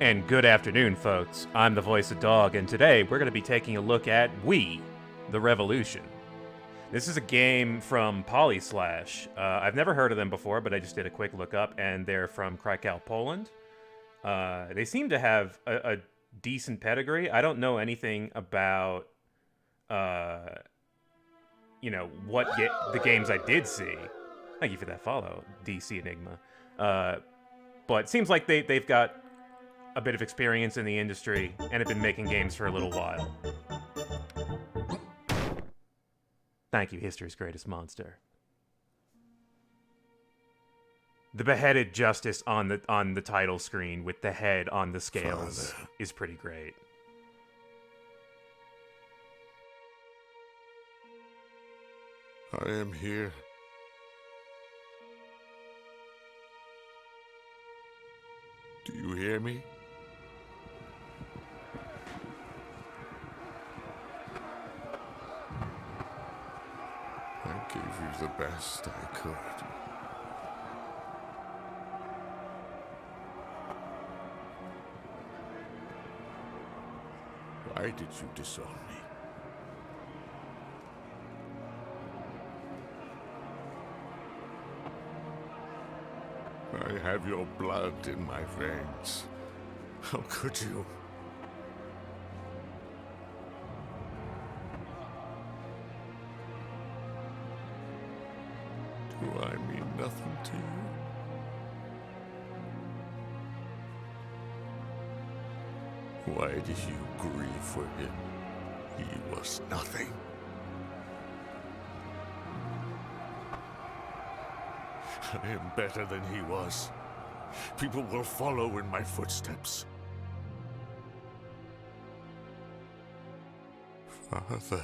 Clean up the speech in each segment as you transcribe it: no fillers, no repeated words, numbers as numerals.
And good afternoon, folks. I'm the voice of Dog, and today we're going to be taking a look at We, the Revolution. This is a game from Polyslash. I've never heard of them before, but I just did a quick look up, and they're from Krakow, Poland. They seem to have a decent pedigree. I don't know anything about, what the games I did see. Thank you for that follow, DC Enigma. But it seems like they've got a bit of experience in the industry and have been making games for a little while. Thank you, history's greatest monster. The beheaded justice on the title screen with the head on the scales is pretty great. I am here. Do you hear me? I gave you the best I could. Why did you disown me? I have your blood in my veins. How could you? Do I mean nothing to you? Why did you grieve for him? He was nothing. I am better than he was. People will follow in my footsteps. Father.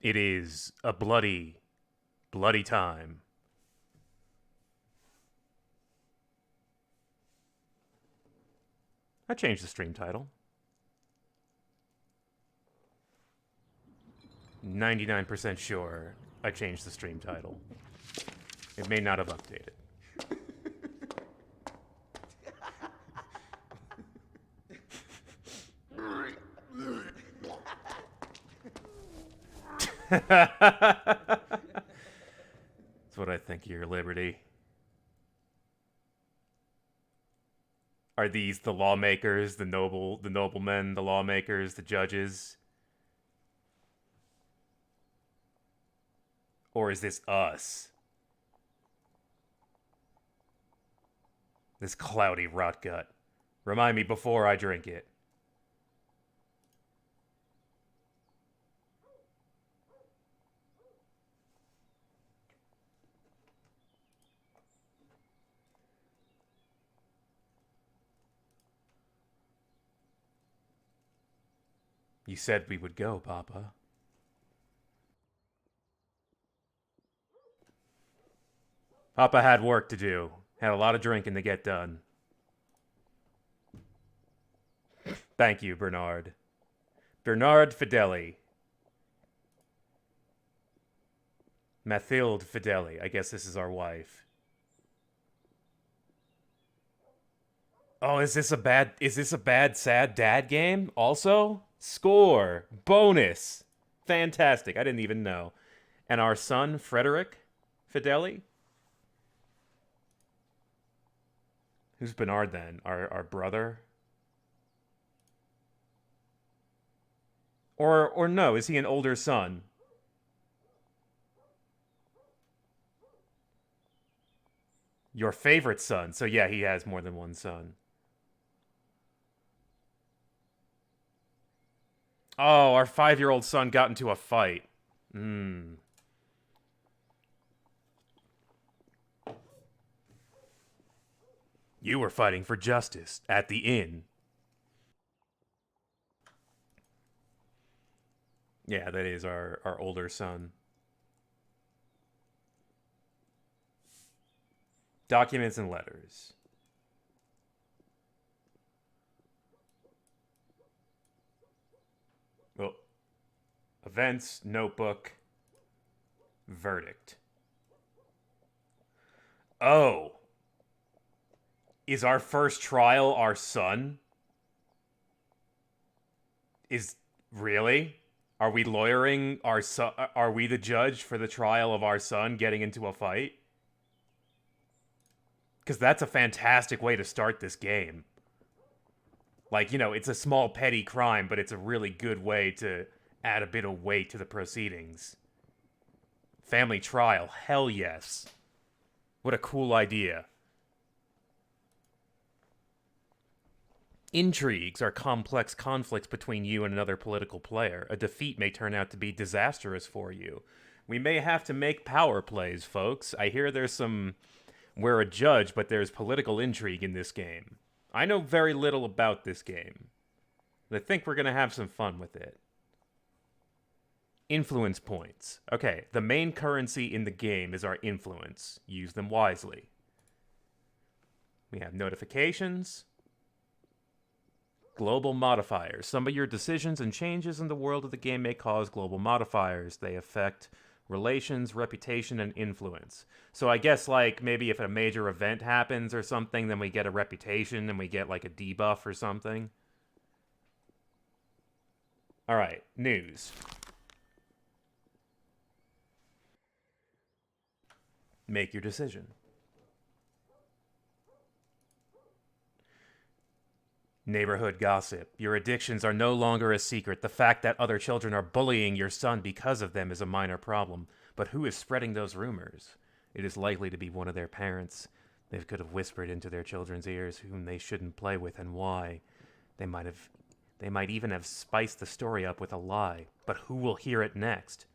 It is a bloody, bloody time. I changed the stream title. 99% sure I changed the stream title. It may not have updated. That's what I think of your liberty. Are these the lawmakers, the noblemen, the lawmakers, the judges? Or is this us? This cloudy rot gut. Remind me before I drink it. You said we would go, Papa. Papa had work to do. Had a lot of drinking to get done. Thank you, Bernard. Bernard Fideli. Mathilde Fideli. I guess this is our wife. Oh, is this a bad, sad dad game also? Score. Bonus. Fantastic. I didn't even know. And our son, Frederick Fideli? Who's Bernard then? Our brother? Or no, is he an older son? Your favorite son. So yeah, he has more than one son. Oh, our 5-year-old son got into a fight. You were fighting for justice at the inn. Yeah, that is our older son. Documents and letters. Well, events, notebook, verdict. Oh. Is our first trial our son? Is really? Are we lawyering our son? Are we the judge for the trial of our son getting into a fight? Because that's a fantastic way to start this game. Like, you know, it's a small petty crime, but it's a really good way to add a bit of weight to the proceedings. Family trial, hell yes. What a cool idea. Intrigues are complex conflicts between you and another political player. A defeat may turn out to be disastrous for you. We may have to make power plays, folks. I hear there's some... We're a judge, but there's political intrigue in this game. I know very little about this game. But I think we're going to have some fun with it. Influence points. Okay, the main currency in the game is our influence. Use them wisely. We have notifications. Global modifiers. Some of your decisions and changes in the world of the game may cause global modifiers. They affect relations, reputation, and influence. So I guess, like, maybe if a major event happens or something, then we get a reputation and we get, like, a debuff or something. Alright, news. Make your decision. Neighborhood gossip. Your addictions are no longer a secret. The fact that other children are bullying your son because of them is a minor problem. But who is spreading those rumors? It is likely to be one of their parents. They could have whispered into their children's ears whom they shouldn't play with and why. They might even have spiced the story up with a lie. But who will hear it next?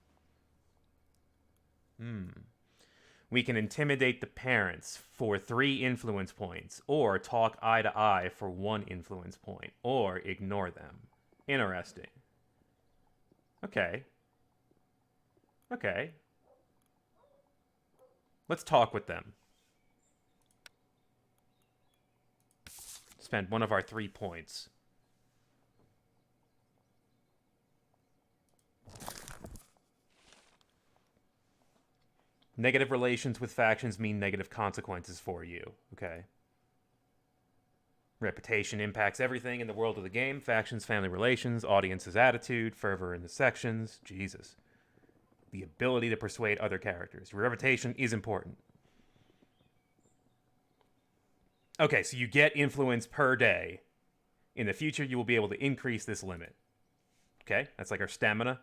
We can intimidate the parents for 3 influence points, or talk eye to eye for 1 influence point, or ignore them. Interesting. Okay. Okay. Let's talk with them. Spend 1 of our 3 points. Negative relations with factions mean negative consequences for you. Okay. Reputation impacts everything in the world of the game. Factions, family relations, audience's attitude, fervor in the sections. Jesus. The ability to persuade other characters. Your reputation is important. Okay, so you get influence per day. In the future, you will be able to increase this limit. Okay, that's like our stamina.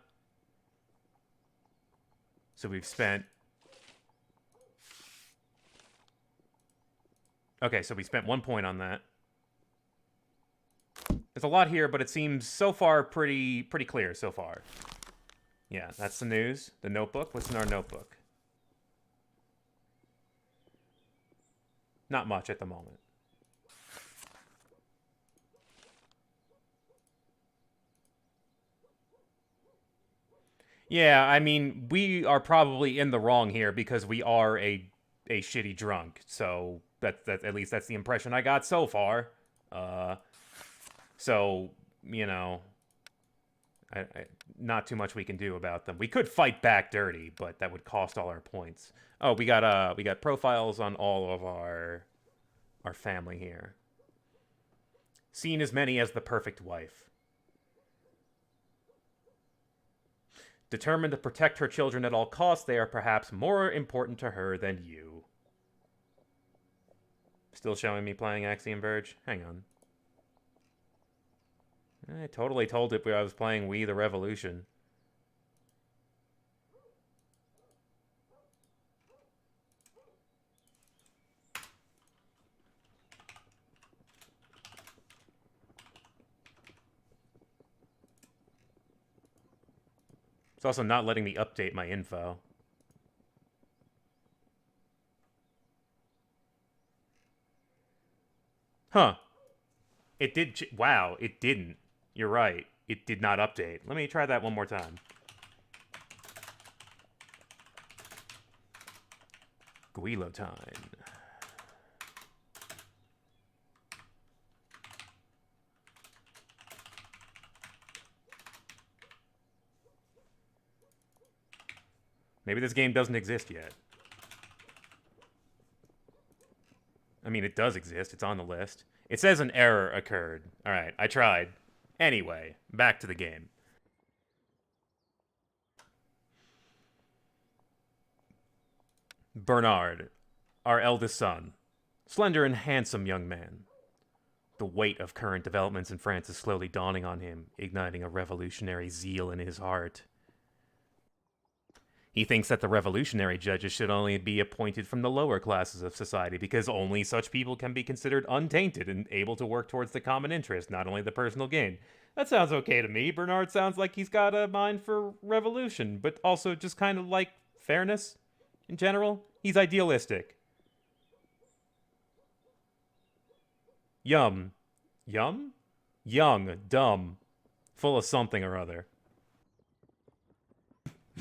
So we've spent... Okay, so we spent 1 point on that. There's a lot here, but it seems so far pretty clear so far. Yeah, that's the news. The notebook. What's in our notebook? Not much at the moment. Yeah, I mean, we are probably in the wrong here because we are a shitty drunk. So that at least that's the impression I got so far. So you know, not too much we can do about them. We could fight back dirty, but that would cost all our points. Oh, we got profiles on all of our family here. Seen as many as the perfect wife. Determined to protect her children at all costs, they are perhaps more important to her than you. Still showing me playing Axiom Verge? Hang on. I totally told it I was playing We the Revolution. It's also not letting me update my info. Huh. It did... Wow, it didn't. You're right. It did not update. Let me try that one more time. Guillotine. Maybe this game doesn't exist yet. I mean, it does exist. It's on the list. It says an error occurred. Alright, I tried. Anyway, back to the game. Bernard, our eldest son. Slender and handsome young man. The weight of current developments in France is slowly dawning on him, igniting a revolutionary zeal in his heart. He thinks that the revolutionary judges should only be appointed from the lower classes of society because only such people can be considered untainted and able to work towards the common interest, not only the personal gain. That sounds okay to me. Bernard sounds like he's got a mind for revolution, but also just kind of like fairness in general. He's idealistic. Yum. Yum? Young, dumb, full of something or other.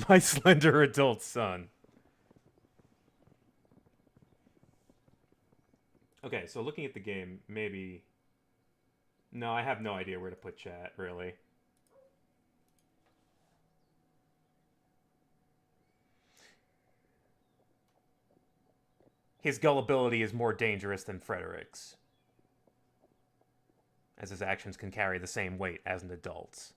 My slender adult son. Okay, so looking at the game, maybe... No, I have no idea where to put chat, really. His gullibility is more dangerous than Frederick's, as his actions can carry the same weight as an adult's.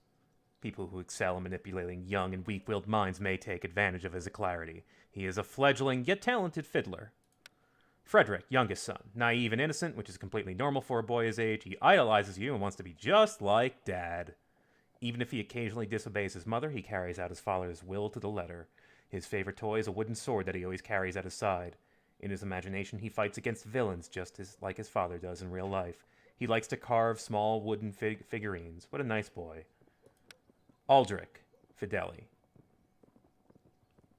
People who excel in manipulating young and weak-willed minds may take advantage of his clarity. He is a fledgling, yet talented fiddler. Frederick, youngest son, naive and innocent, which is completely normal for a boy his age. He idolizes you and wants to be just like Dad. Even if he occasionally disobeys his mother, he carries out his father's will to the letter. His favorite toy is a wooden sword that he always carries at his side. In his imagination, he fights against villains just as like his father does in real life. He likes to carve small wooden figurines. What a nice boy. Aldrich, Fideli.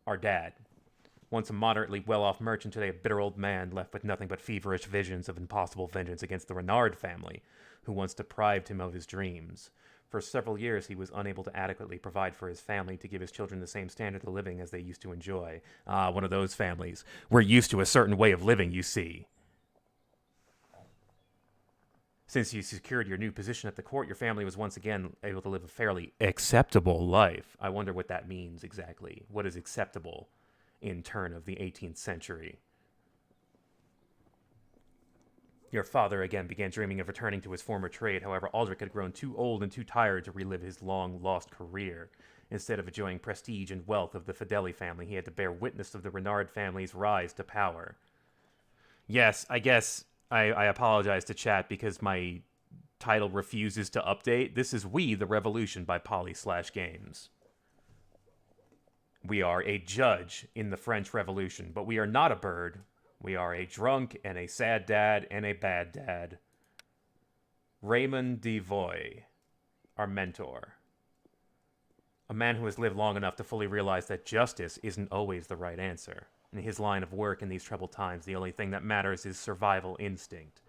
Our dad. Once a moderately well-off merchant, today a bitter old man left with nothing but feverish visions of impossible vengeance against the Renard family, who once deprived him of his dreams. For several years, he was unable to adequately provide for his family to give his children the same standard of living as they used to enjoy. Ah, one of those families. We're used to a certain way of living, you see. Since you secured your new position at the court, your family was once again able to live a fairly acceptable life. I wonder what that means exactly. What is acceptable in turn of the 18th century? Your father again began dreaming of returning to his former trade. However, Aldrich had grown too old and too tired to relive his long-lost career. Instead of enjoying prestige and wealth of the Fideli family, he had to bear witness of the Renard family's rise to power. Yes, I guess I apologize to chat because my title refuses to update. This is We, the Revolution by Polyslash Games. We are a judge in the French Revolution, but we are not a bird. We are a drunk and a sad dad and a bad dad. Raymond Devoy, our mentor. A man who has lived long enough to fully realize that justice isn't always the right answer. In his line of work in these troubled times, the only thing that matters is survival instinct.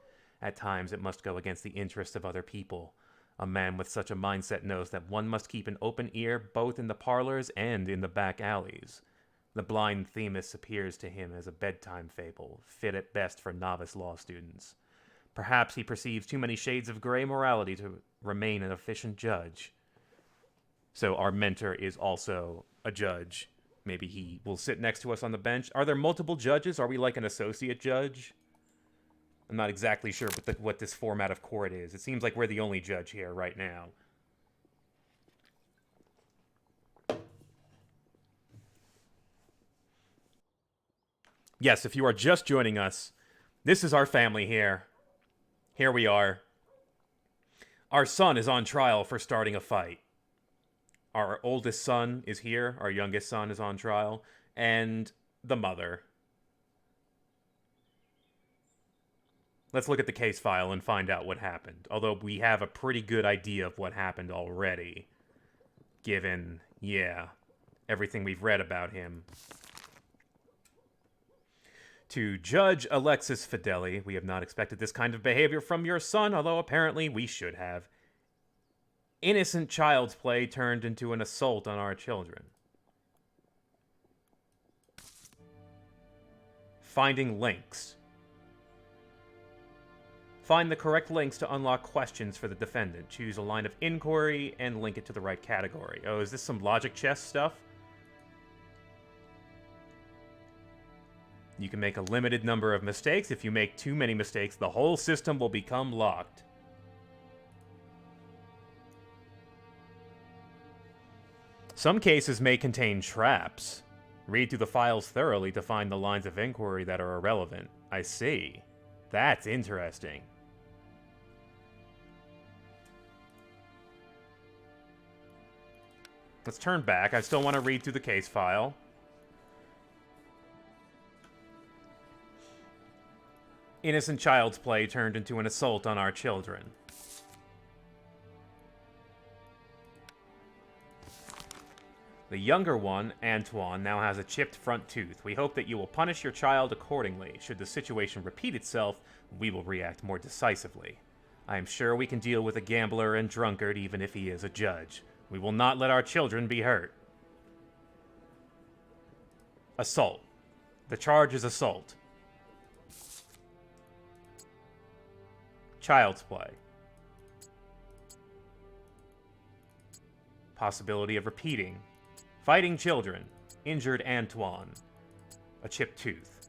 At times, it must go against the interests of other people. A man with such a mindset knows that one must keep an open ear both in the parlors and in the back alleys. The blind Themis appears to him as a bedtime fable, fit at best for novice law students. Perhaps he perceives too many shades of gray morality to remain an efficient judge. So our mentor is also a judge. Maybe he will sit next to us on the bench. Are there multiple judges? Are we like an associate judge? I'm not exactly sure what this format of court is. It seems like we're the only judge here right now. Yes, if you are just joining us, this is our family here. Here we are. Our son is on trial for starting a fight. Our oldest son is here. Our youngest son is on trial. And the mother. Let's look at the case file and find out what happened. Although we have a pretty good idea of what happened already. Given, everything we've read about him. To Judge Alexis Fideli, we have not expected this kind of behavior from your son, although apparently we should have. Innocent child's play turned into an assault on our children. Finding links. Find the correct links to unlock questions for the defendant. Choose a line of inquiry and link it to the right category. Oh, is this some logic chess stuff? You can make a limited number of mistakes. If you make too many mistakes, the whole system will become locked. Some cases may contain traps. Read through the files thoroughly to find the lines of inquiry that are irrelevant. I see. That's interesting. Let's turn back. I still want to read through the case file. Innocent child's play turned into an assault on our children. The younger one, Antoine, now has a chipped front tooth. We hope that you will punish your child accordingly. Should the situation repeat itself, we will react more decisively. I am sure we can deal with a gambler and drunkard even if he is a judge. We will not let our children be hurt. Assault. The charge is assault. Child's play. Possibility of repeating. Fighting children. Injured Antoine. A chipped tooth.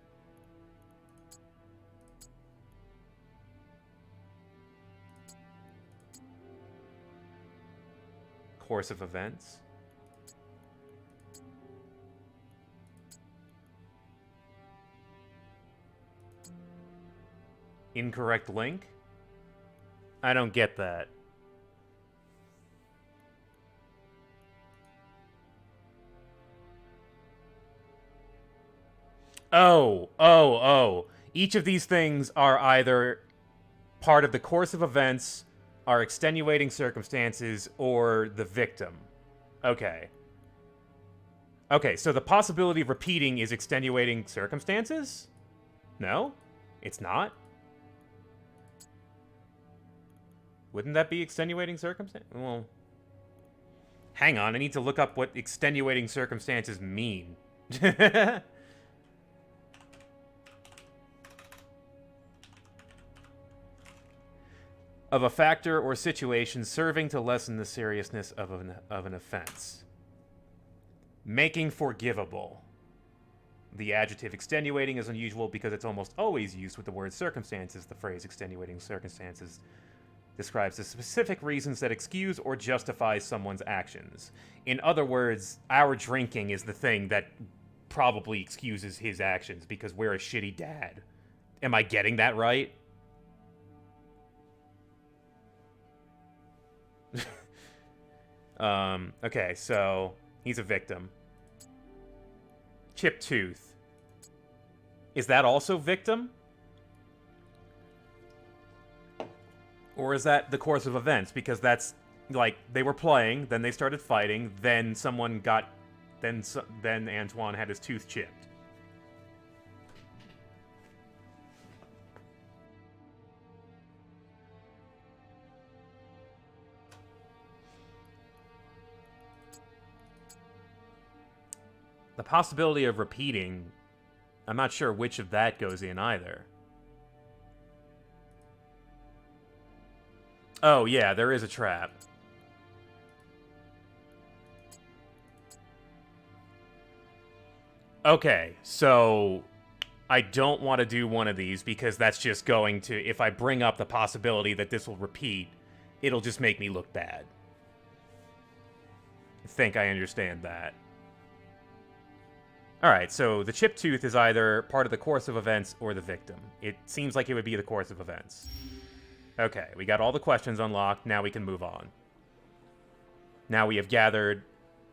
Course of events. Incorrect link? I don't get that. Oh. Each of these things are either part of the course of events, are extenuating circumstances, or the victim. Okay. Okay, so the possibility of repeating is extenuating circumstances? No? It's not? Wouldn't that be extenuating circumstance? Well, hang on, I need to look up what extenuating circumstances mean. Of a factor or situation serving to lessen the seriousness of an offense. Making forgivable. The adjective extenuating is unusual because it's almost always used with the word circumstances. The phrase extenuating circumstances describes the specific reasons that excuse or justify someone's actions. In other words, our drinking is the thing that probably excuses his actions because we're a shitty dad. Am I getting that right? Okay, so he's a victim. Chipped tooth. Is that also victim? Or is that the course of events? Because that's, like, they were playing, then they started fighting, then someone got... Then Antoine had his tooth chipped. The possibility of repeating, I'm not sure which of that goes in either. Oh, yeah, there is a trap. Okay, so I don't want to do one of these because that's just going to, if I bring up the possibility that this will repeat, it'll just make me look bad. I think I understand that. Alright, so the chipped tooth is either part of the course of events or the victim. It seems like it would be the course of events. Okay, we got all the questions unlocked, now we can move on. Now we have gathered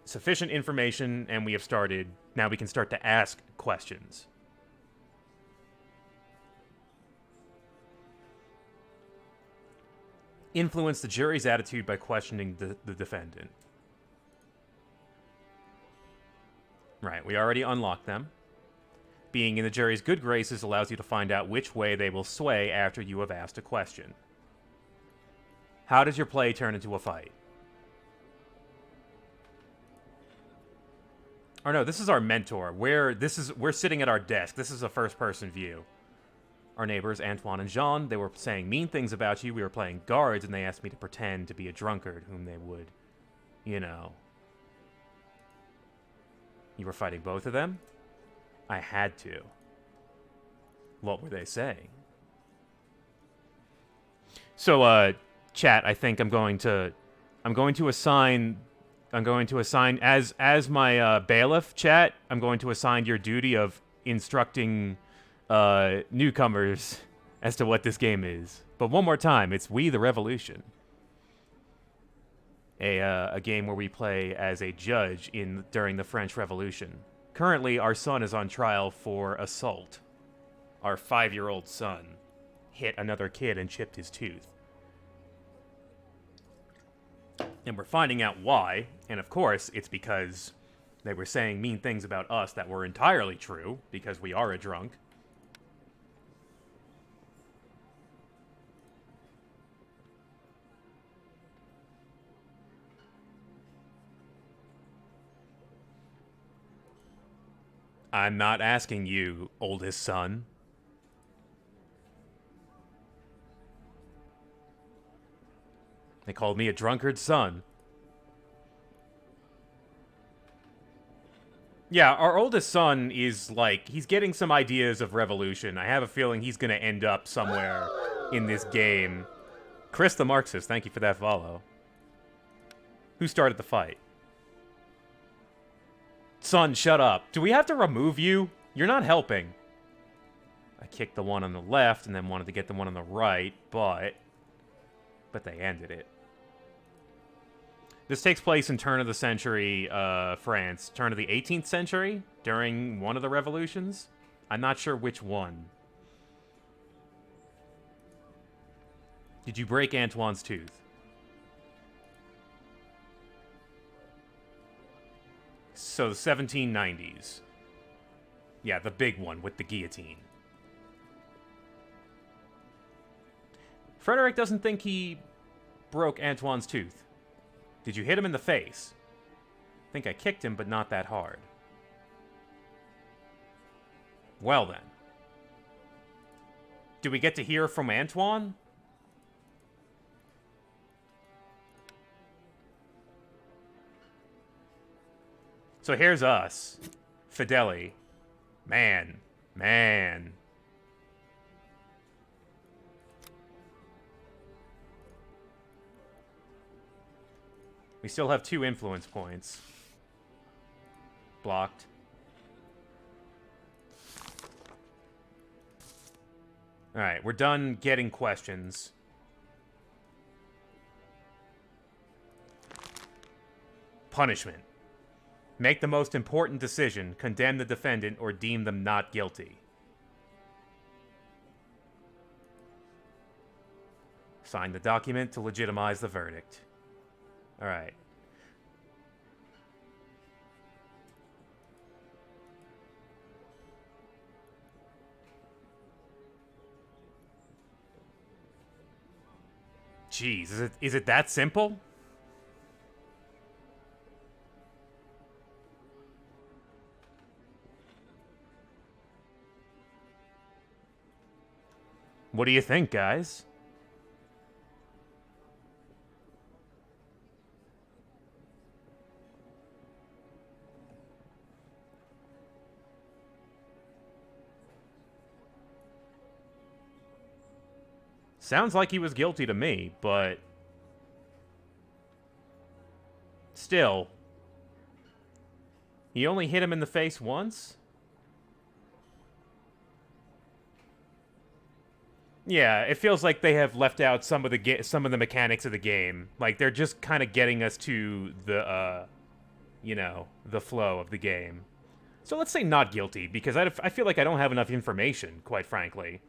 sufficient information, and we have started... Now we can start to ask questions. Influence the jury's attitude by questioning the defendant. Right, we already unlocked them. Being in the jury's good graces allows you to find out which way they will sway after you have asked a question. How does your play turn into a fight? Or no, this is our mentor. We're sitting at our desk. This is a first-person view. Our neighbors, Antoine and Jean, they were saying mean things about you. We were playing guards, and they asked me to pretend to be a drunkard, whom they would, you know... You were fighting both of them? I had to. What were they saying? So, chat, I think I'm going to assign as my bailiff, chat. I'm going to assign your duty of instructing newcomers as to what this game is. But one more time, it's We the Revolution, a game where we play as a judge during the French Revolution. Currently, our son is on trial for assault. Our 5-year-old son hit another kid and chipped his tooth. And we're finding out why, and of course, it's because they were saying mean things about us that were entirely true, because we are a drunk. I'm not asking you, oldest son. They called me a drunkard's son. Yeah, our oldest son is like, he's getting some ideas of revolution. I have a feeling he's going to end up somewhere in this game. Chris the Marxist, thank you for that follow. Who started the fight? Son, shut up. Do we have to remove you? You're not helping. I kicked the one on the left and then wanted to get the one on the right, but they ended it. This takes place in turn of the century France. Turn of the 18th century? During one of the revolutions? I'm not sure which one. Did you break Antoine's tooth? So, the 1790s. Yeah, the big one with the guillotine. Frederick doesn't think he broke Antoine's tooth. Did you hit him in the face? I think I kicked him, but not that hard. Well then. Do we get to hear from Antoine? So here's us. Fideli. Man. We still have 2 influence points. Blocked. Alright, we're done getting questions. Punishment. Make the most important decision. Condemn the defendant or deem them not guilty. Sign the document to legitimize the verdict. Alright. Jeez, is it that simple? What do you think, guys? Sounds like he was guilty to me, but still, he only hit him in the face once? Yeah, it feels like they have left out some of the mechanics of the game. Like, they're just kind of getting us to the, you know, the flow of the game. So let's say not guilty, because I feel like I don't have enough information, quite frankly.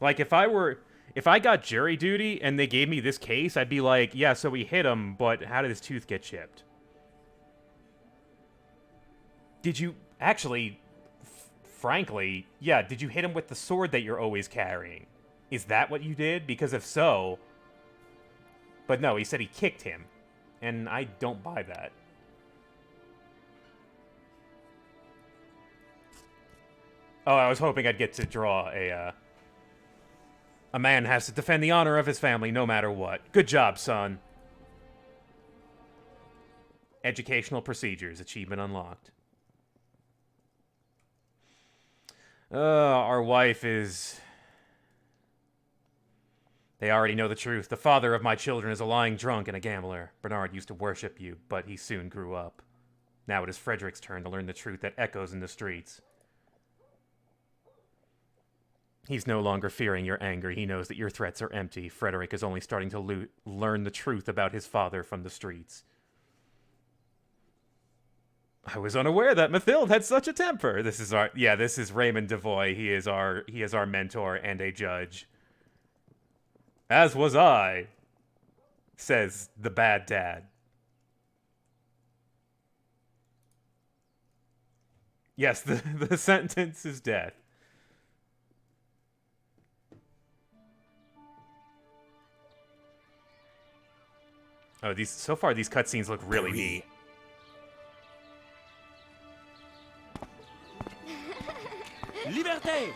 Like, if I got jury duty and they gave me this case, I'd be like, yeah, so we hit him, but how did his tooth get chipped? Did you actually, frankly, yeah, did you hit him with the sword that you're always carrying? Is that what you did? Because if so... But no, he said he kicked him. And I don't buy that. Oh, I was hoping I'd get to draw a man has to defend the honor of his family no matter what. Good job, son. Educational procedures. Achievement unlocked. Our wife is... They already know the truth. The father of my children is a lying drunk and a gambler. Bernard used to worship you, but he soon grew up. Now it is Frederick's turn to learn the truth that echoes in the streets. He's no longer fearing your anger. He knows that your threats are empty. Frederick is only starting to learn the truth about his father from the streets. I was unaware that Mathilde had such a temper. This is Raymond Devoy. He is our mentor and a judge. As was I, says the bad dad. Yes, the sentence is death. Oh, so far these cutscenes look really neat. Liberté!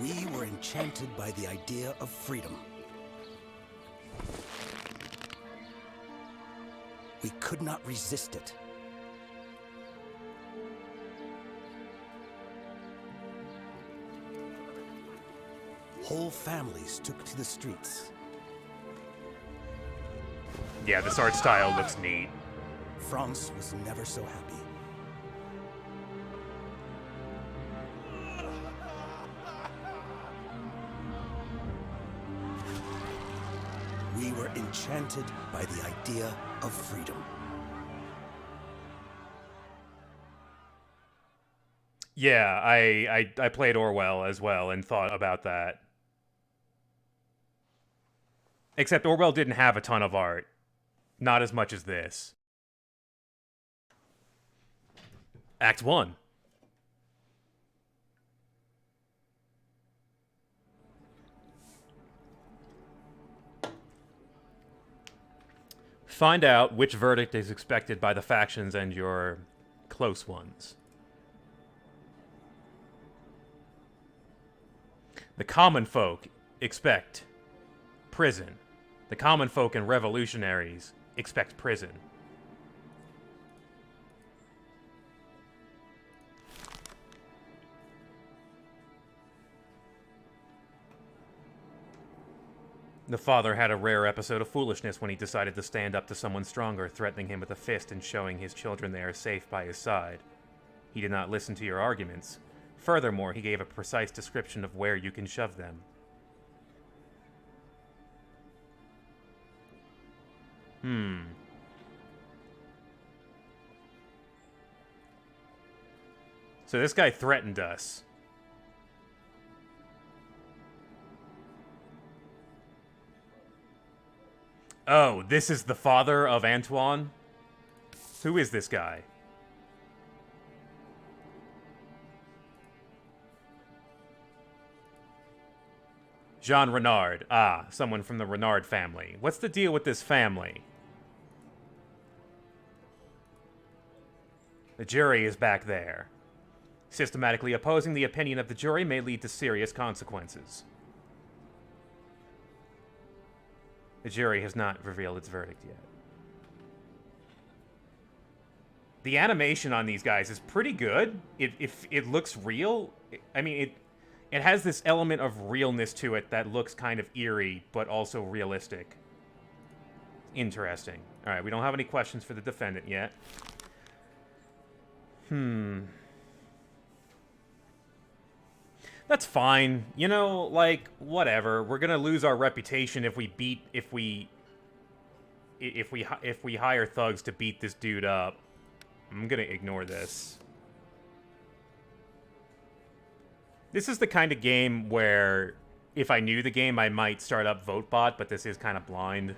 We were enchanted by the idea of freedom. We could not resist it. Whole families took to the streets. Yeah, this art style looks neat. France was never so happy. We were enchanted by the idea of freedom. Yeah, I played Orwell as well and thought about that. Except Orwell didn't have a ton of art. Not as much as this. Act 1. Find out which verdict is expected by the factions and your close ones. The common folk expect prison. The common folk and revolutionaries expect prison. The father had a rare episode of foolishness when he decided to stand up to someone stronger, threatening him with a fist and showing his children they are safe by his side. He did not listen to your arguments. Furthermore, he gave a precise description of where you can shove them. So this guy threatened us. Oh, this is the father of Antoine? Who is this guy? Jean Renard. Ah, someone from the Renard family. What's the deal with this family? The jury is back there. Systematically opposing the opinion of the jury may lead to serious consequences. The jury has not revealed its verdict yet. The animation on these guys is pretty good. It looks real. I mean, it has this element of realness to it that looks kind of eerie, but also realistic. Interesting. All right, we don't have any questions for the defendant yet. That's fine. You know, like, whatever. We're gonna lose our reputation if we hire thugs to beat this dude up. I'm gonna ignore this. This is the kind of game where if I knew the game, I might start up VoteBot, but this is kind of blind.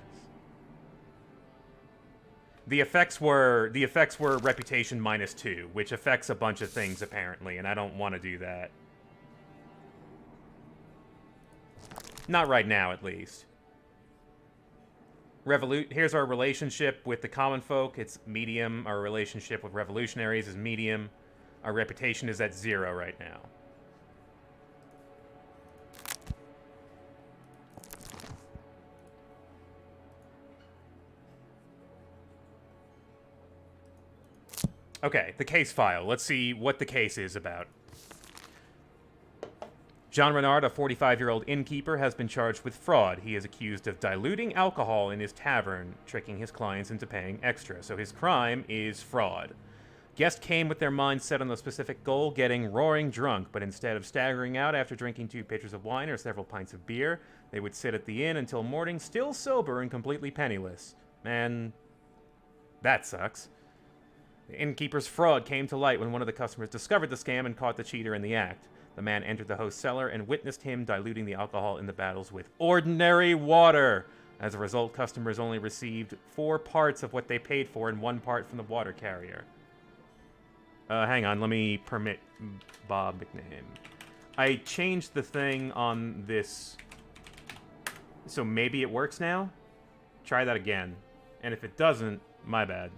The effects were reputation -2, which affects a bunch of things apparently, and I don't want to do that. Not right now, at least. Here's our relationship with the common folk. It's medium. Our relationship with revolutionaries is medium. Our reputation is at 0 right now. Okay, the case file. Let's see what the case is about. Jean Renard, a 45-year-old innkeeper, has been charged with fraud. He is accused of diluting alcohol in his tavern, tricking his clients into paying extra. So his crime is fraud. Guests came with their minds set on a specific goal, getting roaring drunk, but instead of staggering out after drinking 2 pitchers of wine or several pints of beer, they would sit at the inn until morning, still sober and completely penniless. Man, that sucks. The innkeeper's fraud came to light when one of the customers discovered the scam and caught the cheater in the act. The man entered the host's cellar and witnessed him diluting the alcohol in the battles with ordinary water. As a result, customers only received 4 parts of what they paid for and 1 part from the water carrier. Hang on, let me permit Bob McName. I changed the thing on this, so maybe it works now? Try that again. And if it doesn't, my bad.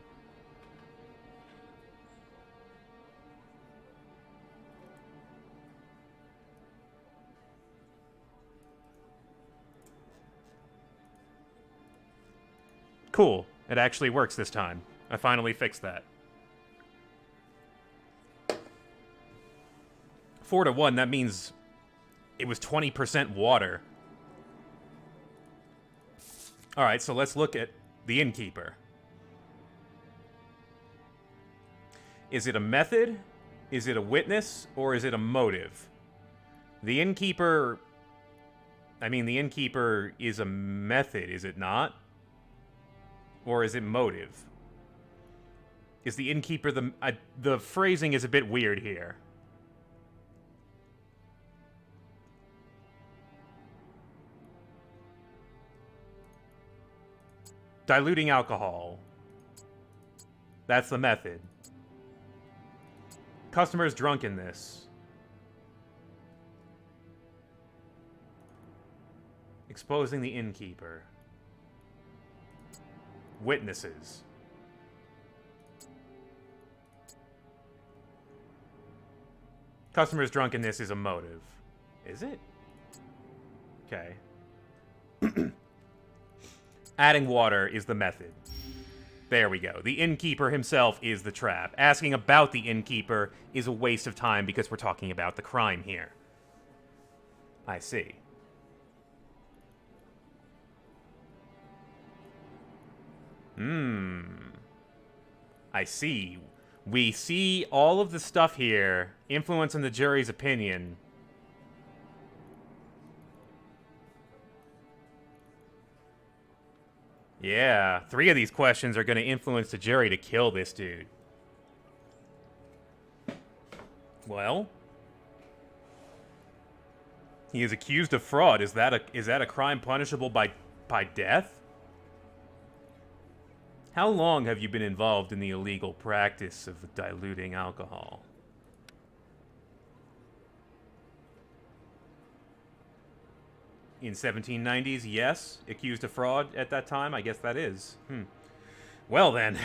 Cool. It actually works this time. I finally fixed that. 4-1, that means it was 20% water. Alright, so let's look at the innkeeper. Is it a method? Is it a witness? Or is it a motive? The innkeeper... I mean, the innkeeper is a method, is it not? Or is it motive? Is the innkeeper the... the phrasing is a bit weird here. Diluting alcohol. That's the method. Customers drunkenness. Exposing the innkeeper. Witnesses. Customers drunkenness is a motive. Is it? Okay. Adding water is the method. There we go. The innkeeper himself is the trap. Asking about the innkeeper is a waste of time because we're talking about the crime here. I see. I see. We see all of the stuff here influencing the jury's opinion. Yeah, 3 of these questions are going to influence the jury to kill this dude. Well, he is accused of fraud. Is that a crime punishable by death? How long have you been involved in the illegal practice of diluting alcohol? In 1790s, yes. Accused of fraud at that time? I guess that is. Well then.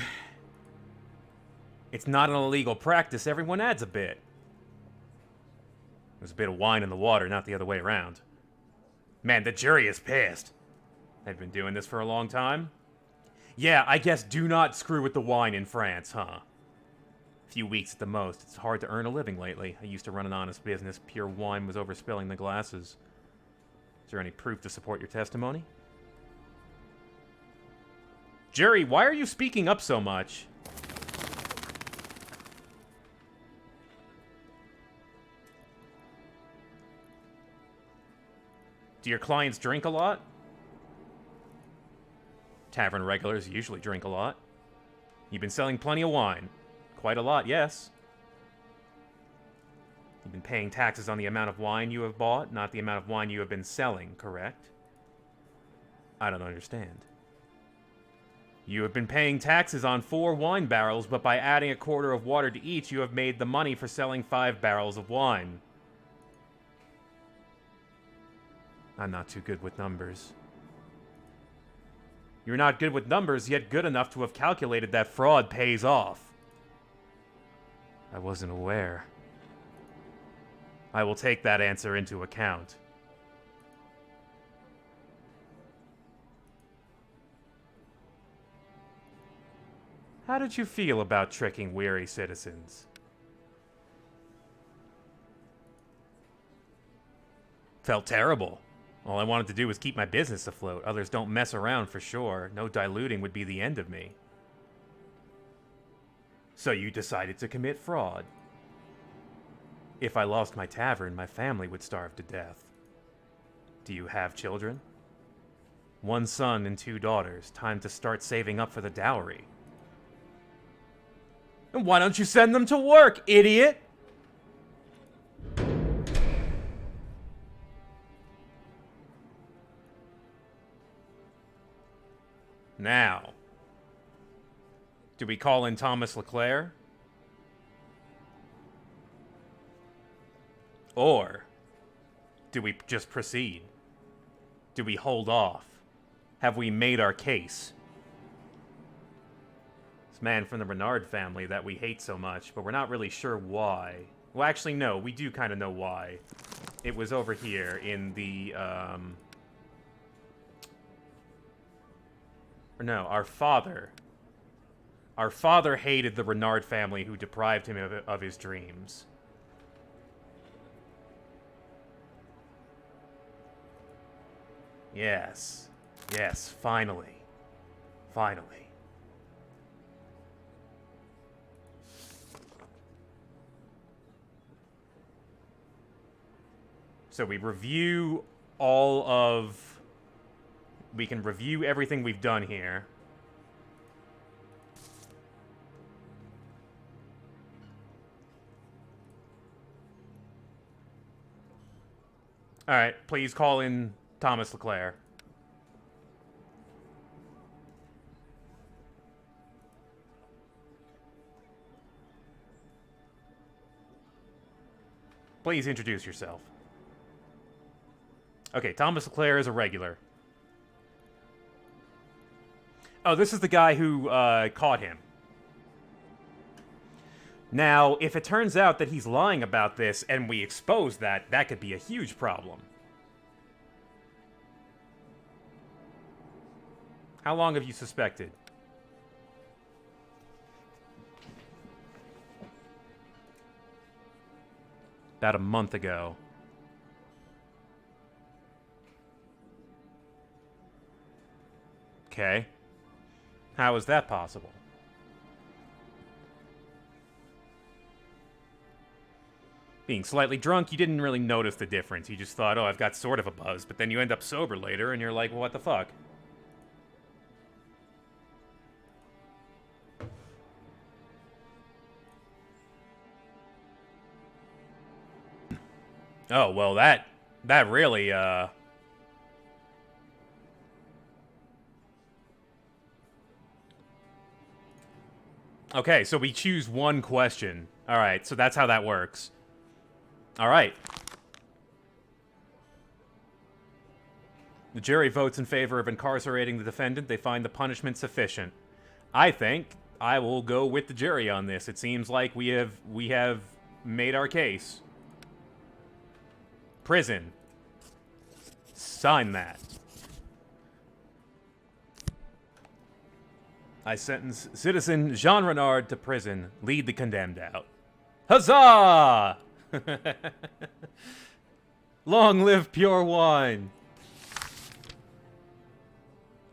It's not an illegal practice. Everyone adds a bit. There's a bit of wine in the water, not the other way around. Man, the jury is pissed. They've been doing this for a long time. Yeah, I guess do not screw with the wine in France, huh? A few weeks at the most. It's hard to earn a living lately. I used to run an honest business. Pure wine was overspilling the glasses. Is there any proof to support your testimony? Jury, why are you speaking up so much? Do your clients drink a lot? Tavern regulars usually drink a lot. You've been selling plenty of wine. Quite a lot, yes. You've been paying taxes on the amount of wine you have bought, not the amount of wine you have been selling, correct? I don't understand. You have been paying taxes on 4 wine barrels, but by adding a quarter of water to each, you have made the money for selling 5 barrels of wine. I'm not too good with numbers. You're not good with numbers, yet good enough to have calculated that fraud pays off. I wasn't aware. I will take that answer into account. How did you feel about tricking weary citizens? Felt terrible. All I wanted to do was keep my business afloat. Others don't mess around for sure. No diluting would be the end of me. So you decided to commit fraud. If I lost my tavern, my family would starve to death. Do you have children? 1 son and 2 daughters. Time to start saving up for the dowry. And why don't you send them to work, idiot? Now, do we call in Thomas Leclerc? Or do we just proceed? Do we hold off? Have we made our case? This man from the Renard family that we hate so much, but we're not really sure why. Well, actually, no, we do kind of know why. It was over here in the, Or no, our father. Our father hated the Renard family who deprived him of his dreams. Yes. Yes, finally. Finally. So we review all of... We can review everything we've done here. Alright, please call in Thomas Leclerc. Please introduce yourself. Okay, Thomas Leclerc is a regular. Oh, this is the guy who caught him. Now, if it turns out that he's lying about this and we expose that, that could be a huge problem. How long have you suspected? About a month ago. Okay. How is that possible? Being slightly drunk, you didn't really notice the difference. You just thought, oh, I've got sort of a buzz. But then you end up sober later, and you're like, well, what the fuck? Oh, well, that really, Okay, so we choose one question. Alright, so that's how that works. Alright. The jury votes in favor of incarcerating the defendant. They find the punishment sufficient. I think I will go with the jury on this. It seems like we have made our case. Prison. Sign that. I sentence Citizen Jean Renard to prison. Lead the condemned out. Huzzah! Long live pure wine!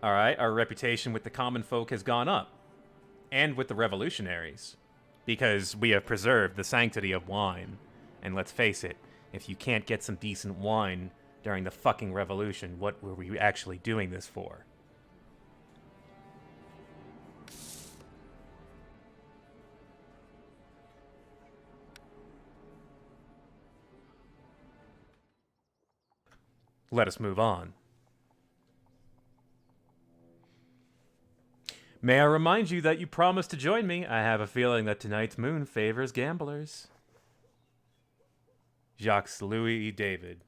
Alright, our reputation with the common folk has gone up. And with the revolutionaries. Because we have preserved the sanctity of wine. And let's face it, if you can't get some decent wine during the fucking revolution, what were we actually doing this for? Let us move on. May I remind you that you promised to join me? I have a feeling that tonight's moon favors gamblers. Jacques Louis David.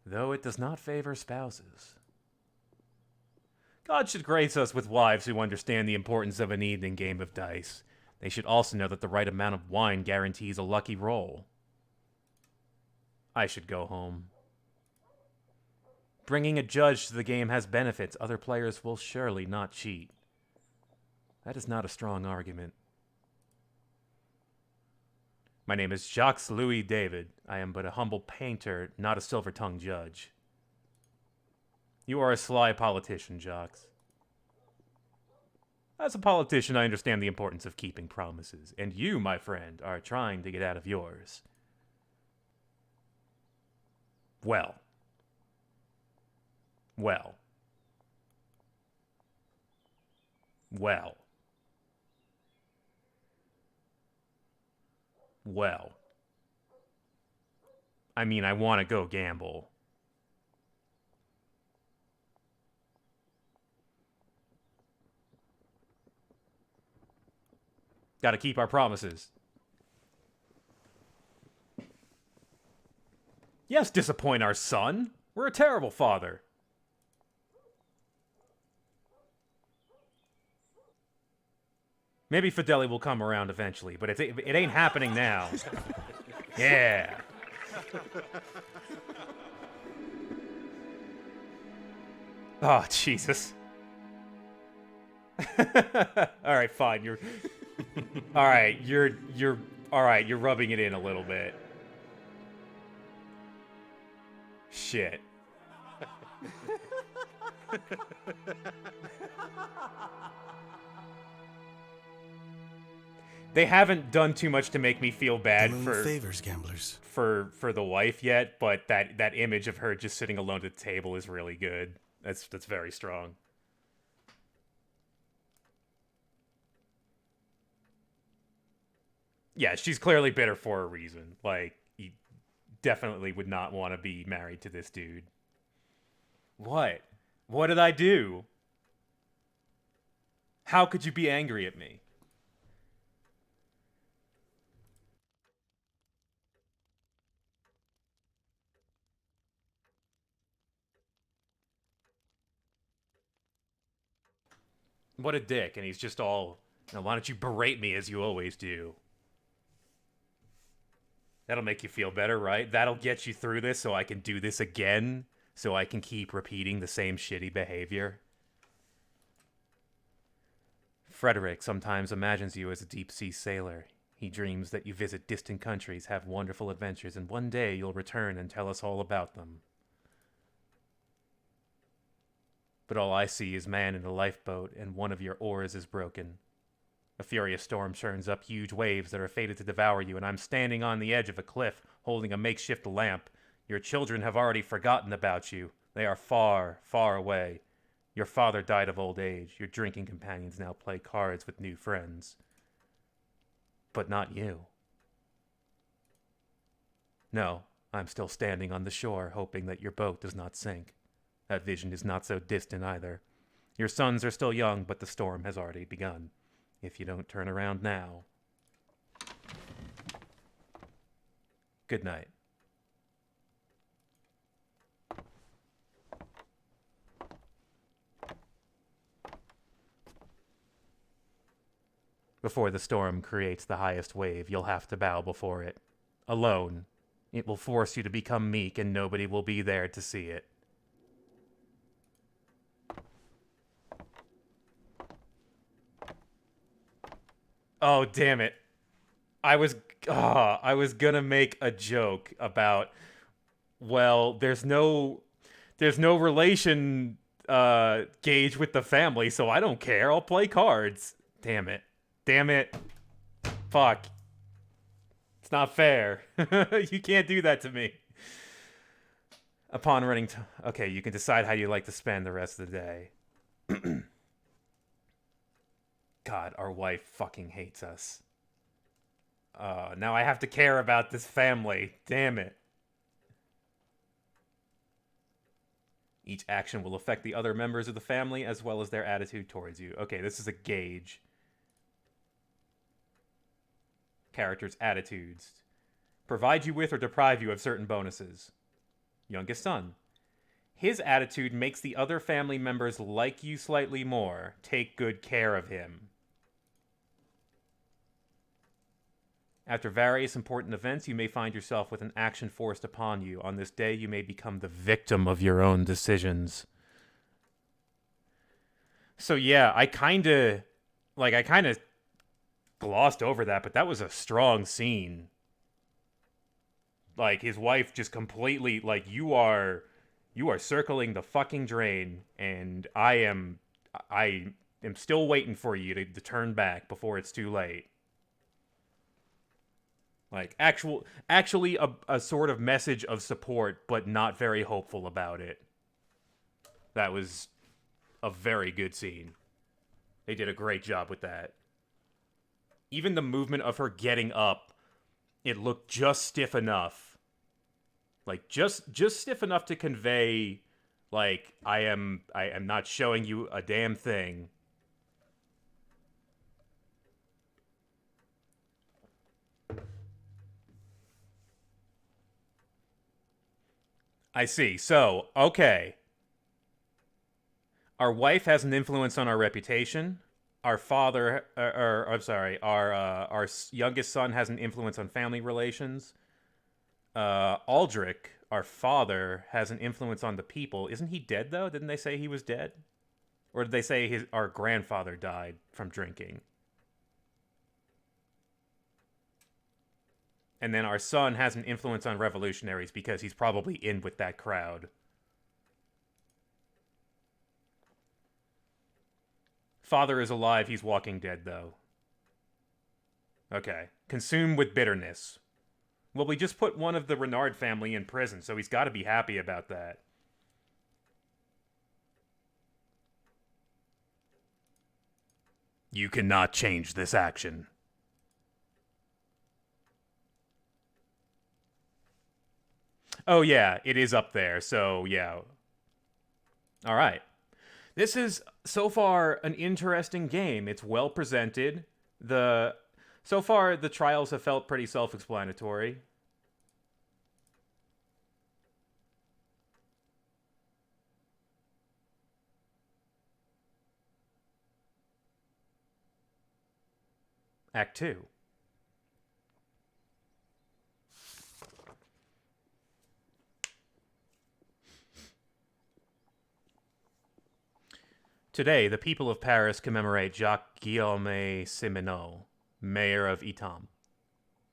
Though it does not favor spouses. God should grace us with wives who understand the importance of an evening game of dice. They should also know that the right amount of wine guarantees a lucky roll. I should go home. Bringing a judge to the game has benefits. Other players will surely not cheat. That is not a strong argument. My name is Jacques Louis David. I am but a humble painter, not a silver-tongued judge. You are a sly politician, Jacques. As a politician, I understand the importance of keeping promises, and you, my friend, are trying to get out of yours. Well. Well. Well. Well. I mean, I want to go gamble. Got to keep our promises. Yes, disappoint our son. We're a terrible father. Maybe Fideli will come around eventually, but it ain't happening now. Yeah. Oh, Jesus. All right, fine. You're all right. You're all right. You're rubbing it in a little bit. Shit. They haven't done too much to make me feel bad for favors, gamblers. For the wife yet, but that image of her just sitting alone at the table is really good. That's very strong. Yeah, she's clearly bitter for a reason. Like, you definitely would not want to be married to this dude. What? What did I do? How could you be angry at me? What a dick, and he's just all, now, why don't you berate me as you always do? That'll make you feel better, right? That'll get you through this so I can do this again, so I can keep repeating the same shitty behavior. Frederick sometimes imagines you as a deep-sea sailor. He dreams that you visit distant countries, have wonderful adventures, and one day you'll return and tell us all about them. But all I see is man in a lifeboat, and one of your oars is broken. A furious storm churns up huge waves that are fated to devour you, and I'm standing on the edge of a cliff, holding a makeshift lamp. Your children have already forgotten about you. They are far, far away. Your father died of old age. Your drinking companions now play cards with new friends. But not you. No, I'm still standing on the shore, hoping that your boat does not sink. That vision is not so distant either. Your sons are still young, but the storm has already begun. If you don't turn around now. Good night. Before the storm creates the highest wave, you'll have to bow before it. Alone. It will force you to become meek, and nobody will be there to see it. Oh, damn it. I was gonna make a joke about, well, there's no relation gauge with the family, so I don't care. I'll play cards. Damn it. Damn it. Fuck. It's not fair. You can't do that to me. Upon running okay, you can decide how you like to spend the rest of the day. God, our wife fucking hates us. Now I have to care about this family. Damn it. Each action will affect the other members of the family as well as their attitude towards you. Okay, this is a gauge. Characters' attitudes. Provide you with or deprive you of certain bonuses. Youngest son. His attitude makes the other family members like you slightly more. Take good care of him. After various important events, you may find yourself with an action forced upon you. On this day, you may become the victim of your own decisions. So yeah, I kind of glossed over that, but that was a strong scene. Like, his wife just completely, like, you are circling the fucking drain, and I am still waiting for you to turn back before it's too late. Like, actually a sort of message of support, but not very hopeful about it. That was a very good scene. They did a great job with that. Even the movement of her getting up, it looked just stiff enough. Like, just stiff enough to convey, like, I am not showing you a damn thing. I see. So, okay. Our wife has an influence on our reputation. Our father, I'm sorry, our youngest son has an influence on family relations. Aldrich, our father, has an influence on the people. Isn't he dead, though? Didn't they say he was dead? Or did they say our grandfather died from drinking? And then our son has an influence on revolutionaries because he's probably in with that crowd. Father is alive, he's walking dead, though. Okay. Consumed with bitterness. Well, we just put one of the Renard family in prison, so he's got to be happy about that. You cannot change this action. Oh, yeah, it is up there, so yeah. All right. This is, so far, an interesting game. It's well presented. So far, the trials have felt pretty self-explanatory. Act 2. Today, the people of Paris commemorate Jacques-Guillaume Simenon, mayor of Etam.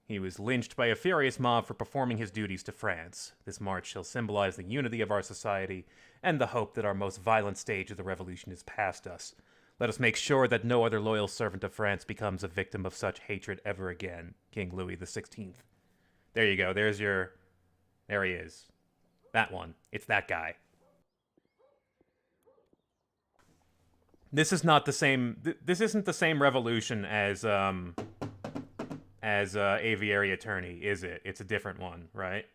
He was lynched by a furious mob for performing his duties to France. This march shall symbolize the unity of our society and the hope that our most violent stage of the revolution is past us. Let us make sure that no other loyal servant of France becomes a victim of such hatred ever again. King Louis XVI. There you go. There he is. That one. It's that guy. This is not the same. This isn't the same revolution as Aviary Attorney, is it? It's a different one, right?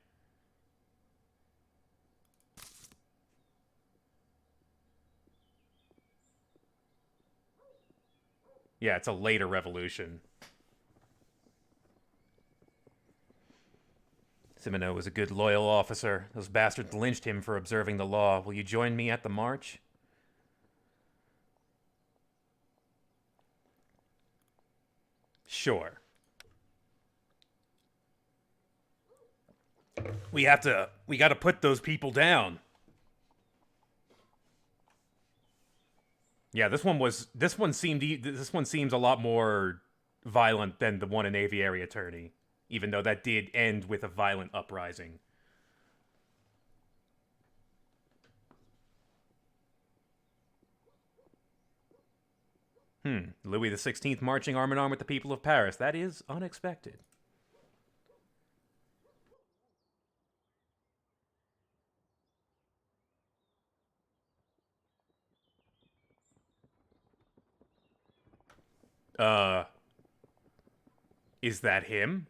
Yeah, it's a later revolution. Simenon was a good, loyal officer. Those bastards lynched him for observing the law. Will you join me at the march? Sure. We gotta put those people down. Yeah, this one seems a lot more violent than the one in Aviary Attorney, even though that did end with a violent uprising. Louis XVI marching arm in arm with the people of Paris. That is unexpected. Is that him?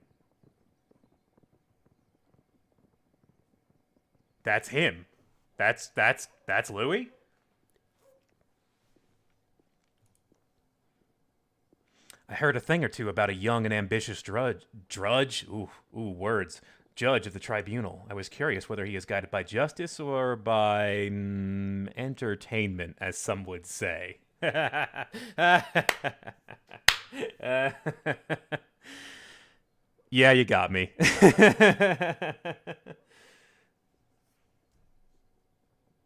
That's him. That's Louis? I heard a thing or two about a young and ambitious drudge? Ooh, words. Judge of the tribunal. I was curious whether he is guided by justice or by entertainment, as some would say. Yeah, you got me.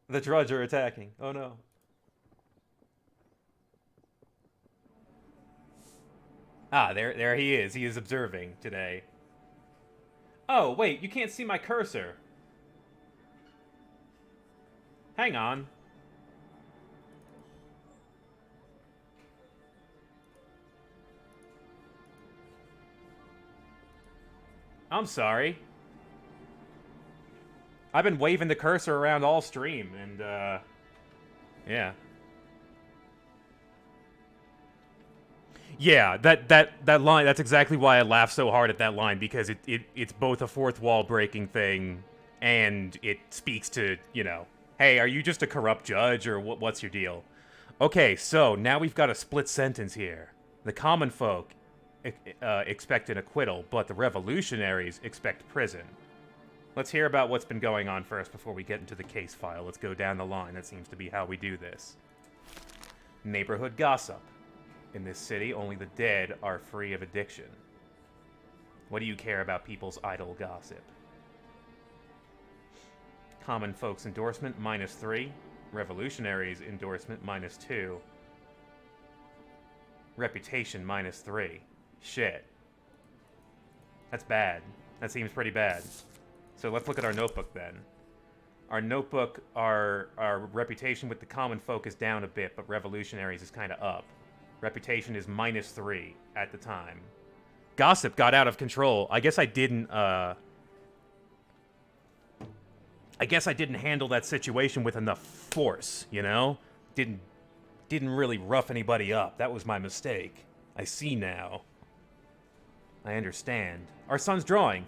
The Drudge are attacking. Oh no. Ah, there he is. He is observing today. Oh, wait, you can't see my cursor. Hang on. I'm sorry. I've been waving the cursor around all stream, and, yeah. Yeah, that line, that's exactly why I laugh so hard at that line, because it's both a fourth wall breaking thing, and it speaks to, you know, hey, are you just a corrupt judge, or what's your deal? Okay, so now we've got a split sentence here. The common folk expect an acquittal, but the revolutionaries expect prison. Let's hear about what's been going on first before we get into the case file. Let's go down the line. That seems to be how we do this. Neighborhood gossip. In this city, only the dead are free of addiction. What do you care about people's idle gossip? Common folks endorsement, -3. Revolutionaries endorsement, -2. Reputation, -3. Shit. That's bad. That seems pretty bad. So let's look at our notebook then. Our notebook, our reputation with the common folk is down a bit, but revolutionaries is kind of up. Reputation is -3 at the time. Gossip got out of control. I guess I didn't handle that situation with enough force, you know? Didn't really rough anybody up. That was my mistake. I see now. I understand. Our son's drawing.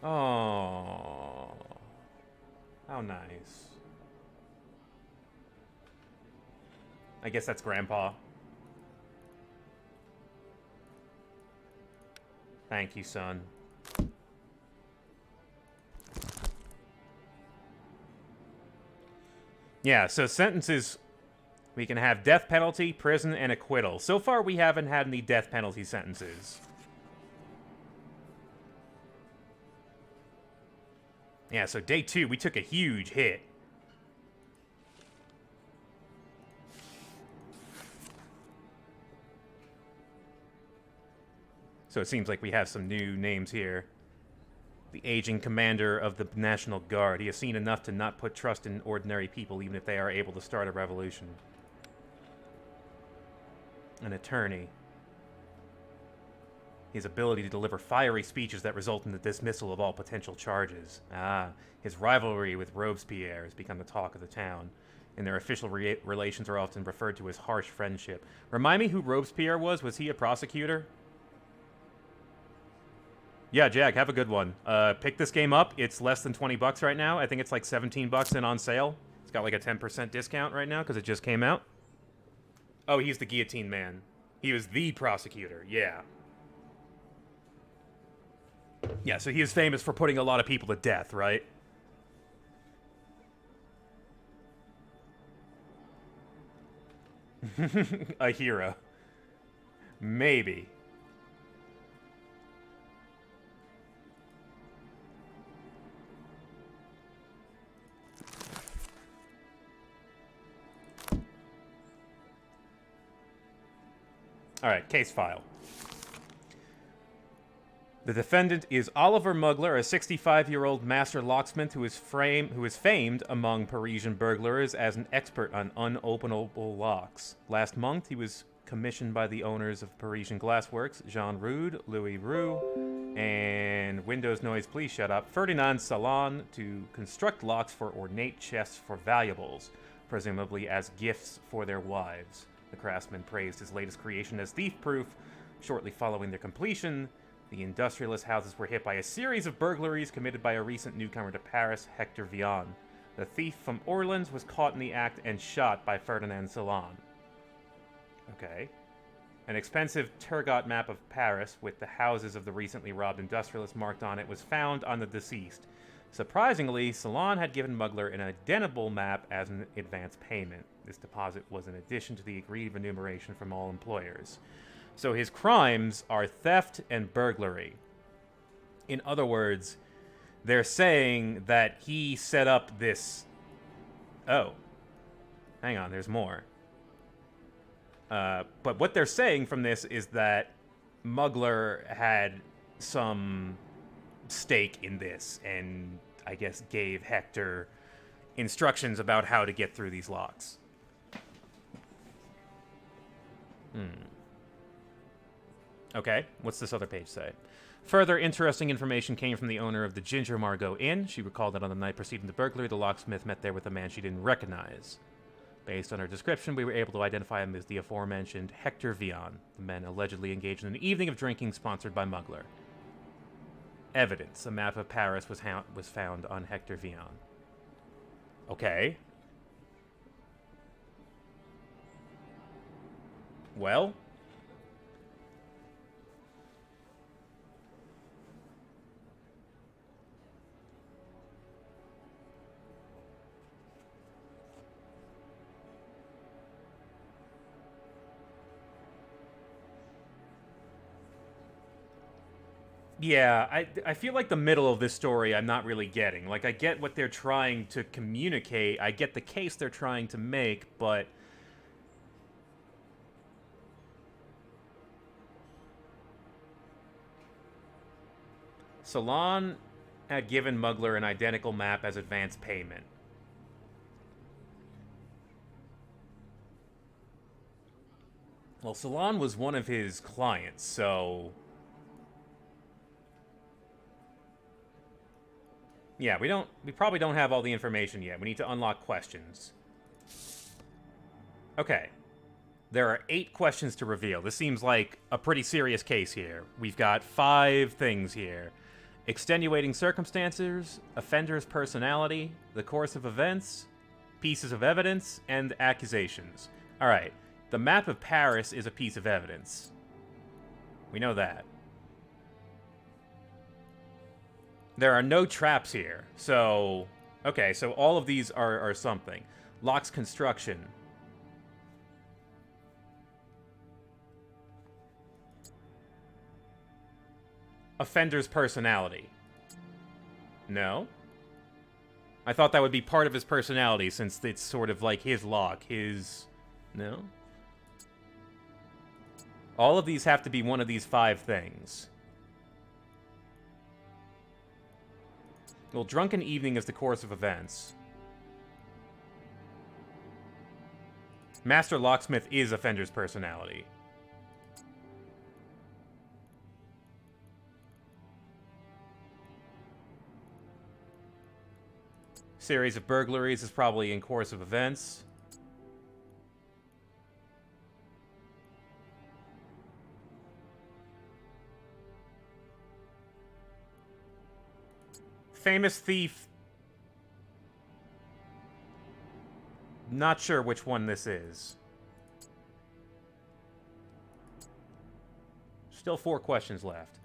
Oh. How nice. I guess that's Grandpa. Thank you, son. Yeah, so sentences, we can have death penalty, prison, and acquittal. So far, we haven't had any death penalty sentences. Yeah, so day 2, we took a huge hit. So it seems like we have some new names here. The aging commander of the National Guard. He has seen enough to not put trust in ordinary people, even if they are able to start a revolution. An attorney. His ability to deliver fiery speeches that result in the dismissal of all potential charges. Ah, his rivalry with Robespierre has become the talk of the town, and their official relations are often referred to as harsh friendship. Remind me who Robespierre was? Was he a prosecutor? Yeah, Jack, have a good one. Pick this game up. It's less than 20 bucks right now. I think it's like 17 bucks and on sale. It's got like a 10% discount right now because it just came out. Oh, he's the Guillotine man. He was the prosecutor, yeah. Yeah, so he is famous for putting a lot of people to death, right? A hero. Maybe. All right, case file. The defendant is Oliver Mugler, a 65-year-old master locksmith who is famed among Parisian burglars as an expert on unopenable locks. Last month, he was commissioned by the owners of Parisian glassworks, Jean Rude, Louis Roux, and Windows Noise, please shut up, Ferdinand Salon, to construct locks for ornate chests for valuables, presumably as gifts for their wives. The craftsman praised his latest creation as thief-proof. Shortly following their completion, the industrialist houses were hit by a series of burglaries committed by a recent newcomer to Paris, Hector Vian. The thief from Orleans was caught in the act and shot by Ferdinand Salon. Okay. An expensive Turgot map of Paris with the houses of the recently robbed industrialists marked on it was found on the deceased. Surprisingly, Salon had given Mugler an identical map as an advance payment. This deposit was in addition to the agreed remuneration from all employers. So his crimes are theft and burglary. In other words, they're saying that he set up this... Oh. Hang on, there's more. But what they're saying from this is that Muggler had some stake in this and I guess gave Hector instructions about how to get through these locks. Okay, what's this other page say? Further interesting information came from the owner of the Ginger Margot Inn. She recalled that on the night preceding the burglary, the locksmith met there with a man she didn't recognize. Based on her description, we were able to identify him as the aforementioned Hector Vian. The men allegedly engaged in an evening of drinking sponsored by Muggler. Evidence. A map of Paris was found on Hector Vian. Okay. Well... Yeah, I feel like the middle of this story I'm not really getting. Like, I get what they're trying to communicate. I get the case they're trying to make, but... Salon had given Muggler an identical map as advance payment. Well, Salon was one of his clients, so... Yeah, we probably don't have all the information yet. We need to unlock questions. Okay. There are 8 questions to reveal. This seems like a pretty serious case here. We've got 5 things here. Extenuating circumstances, offender's personality, the course of events, pieces of evidence, and accusations. Alright, the map of Paris is a piece of evidence. We know that. There are no traps here, so... Okay, so all of these are something. Lock's construction. Offender's personality. No? I thought that would be part of his personality, since it's sort of like his lock, his... No? All of these have to be one of these 5 things. Well, drunken evening is the course of events. Master Locksmith is offender's personality. Series of burglaries is probably in course of events. Famous thief. Not sure which one this is. Still 4 questions left.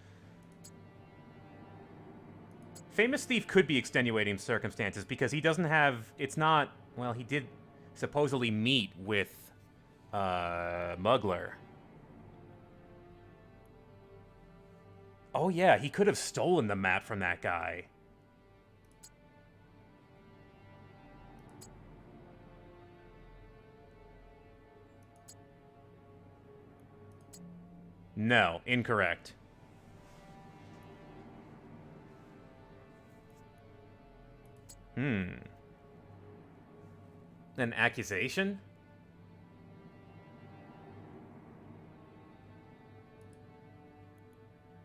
Famous thief could be extenuating circumstances because he doesn't have... It's not... Well, he did supposedly meet with Muggler. Oh yeah, he could have stolen the map from that guy. No, incorrect. An accusation?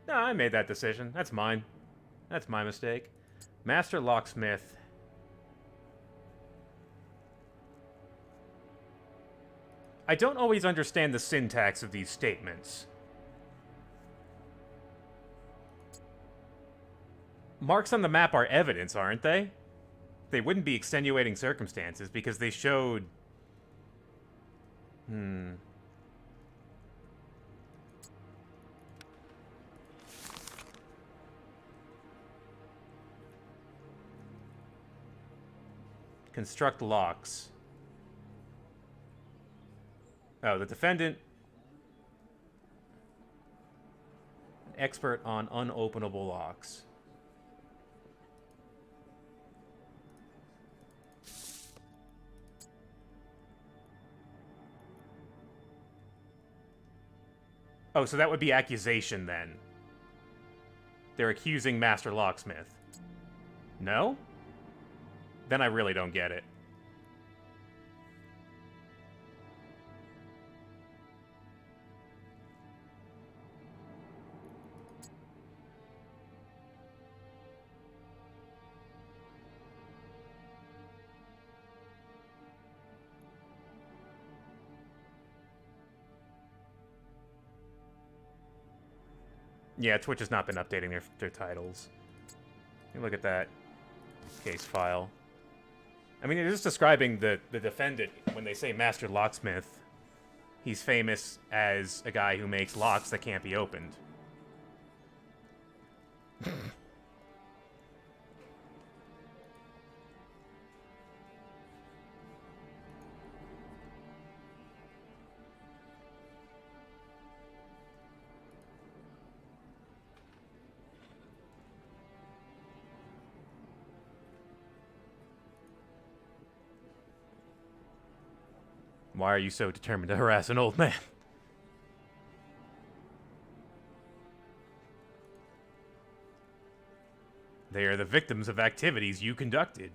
No, I made that decision. That's mine. That's my mistake. Master Locksmith. I don't always understand the syntax of these statements. Marks on the map are evidence, aren't they? They wouldn't be extenuating circumstances because they showed... Construct locks. Oh, the defendant... expert on unopenable locks. Oh, so that would be accusation then. They're accusing Master Locksmith. No? Then I really don't get it. Yeah, Twitch has not been updating their titles. You look at that case file. I mean, they're just describing the defendant when they say Master Locksmith. He's famous as a guy who makes locks that can't be opened. Why are you so determined to harass an old man? They are the victims of activities you conducted.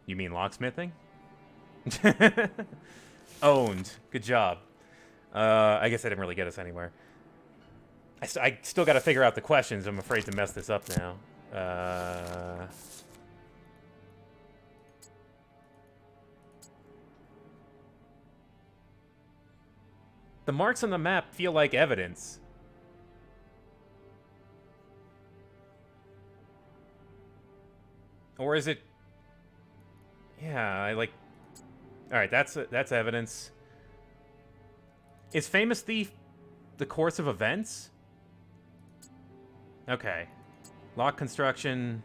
You mean locksmithing? Owned. Good job. I guess I didn't really get us anywhere. I still got to figure out the questions. I'm afraid to mess this up now. The marks on the map feel like evidence. Or is it... Yeah, I like... Alright, that's evidence. Is famous thief the course of events? Okay. Lock construction...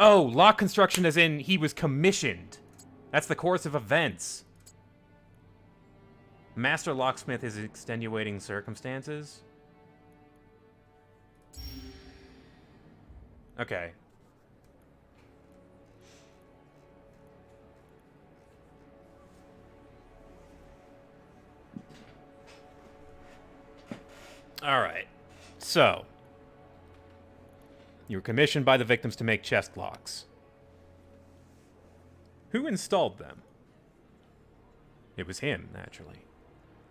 Oh, lock construction as in he was commissioned. That's the course of events. Master Locksmith is extenuating circumstances. Okay. Alright. So. You were commissioned by the victims to make chest locks. Who installed them? It was him, naturally.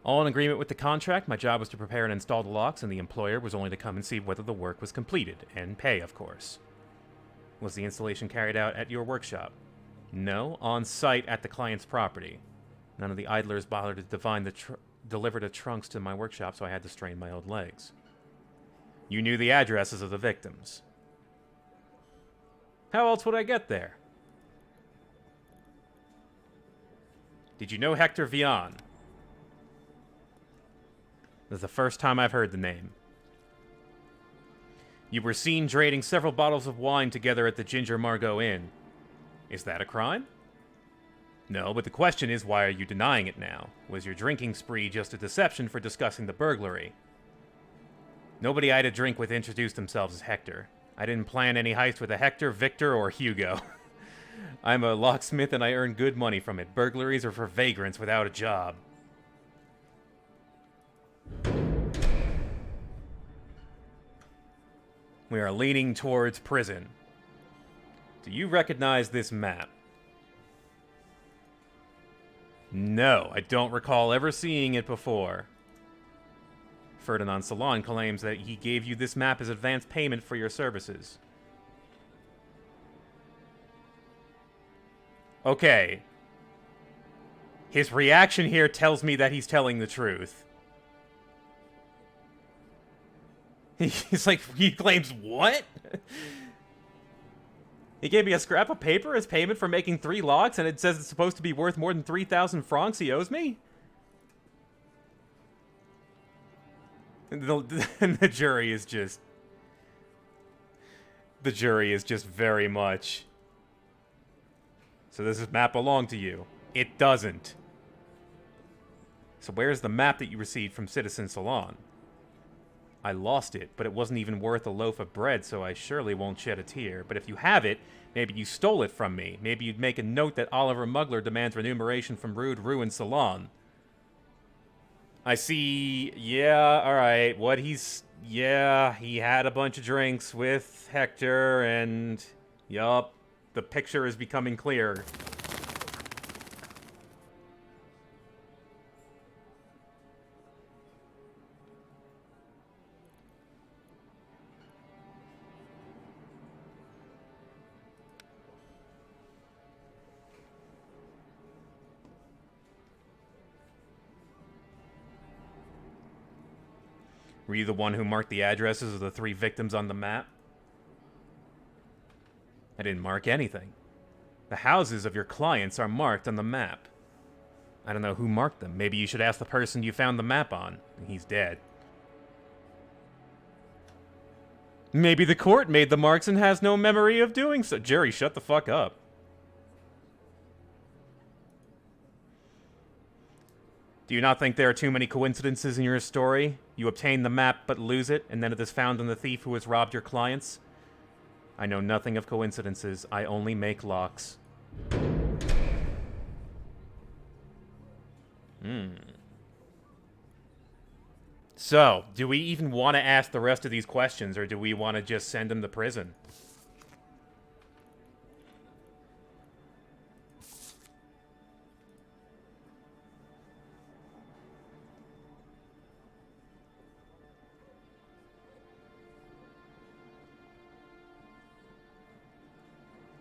All in agreement with the contract, my job was to prepare and install the locks, and the employer was only to come and see whether the work was completed, and pay, of course. Was the installation carried out at your workshop? No, on site at the client's property. None of the idlers bothered to deliver the trunks to my workshop, so I had to strain my old legs. You knew the addresses of the victims. How else would I get there? Did you know Hector Vian? This is the first time I've heard the name. You were seen draining several bottles of wine together at the Ginger Margot Inn. Is that a crime? No, but the question is, why are you denying it now? Was your drinking spree just a deception for discussing the burglary? Nobody I had a drink with introduced themselves as Hector. I didn't plan any heist with a Hector, Victor, or Hugo. I'm a locksmith and I earn good money from it. Burglaries are for vagrants without a job. We are leaning towards prison. Do you recognize this map? No, I don't recall ever seeing it before. Ferdinand Salon claims that he gave you this map as advance payment for your services. Okay. His reaction here tells me that he's telling the truth. He's like, he claims what? He gave me a scrap of paper as payment for making 3 locks, and it says it's supposed to be worth more than 3,000 francs he owes me? And the jury is just... The jury is just very much... So does this map belong to you? It doesn't. So where's the map that you received from Citizen Salon? I lost it, but it wasn't even worth a loaf of bread, so I surely won't shed a tear. But if you have it, maybe you stole it from me. Maybe you'd make a note that Oliver Mugler demands remuneration from Rude Ruin Salon. I see. Yeah, alright. Yeah, he had a bunch of drinks with Hector, and... Yup. The picture is becoming clear. Were you the one who marked the addresses of the 3 victims on the map? I didn't mark anything. The houses of your clients are marked on the map. I don't know who marked them. Maybe you should ask the person you found the map on. He's dead. Maybe the court made the marks and has no memory of doing so. Jerry, shut the fuck up. Do you not think there are too many coincidences in your story? You obtain the map but lose it, and then it is found on the thief who has robbed your clients? I know nothing of coincidences. I only make locks. So, do we even want to ask the rest of these questions, or do we want to just send him to prison?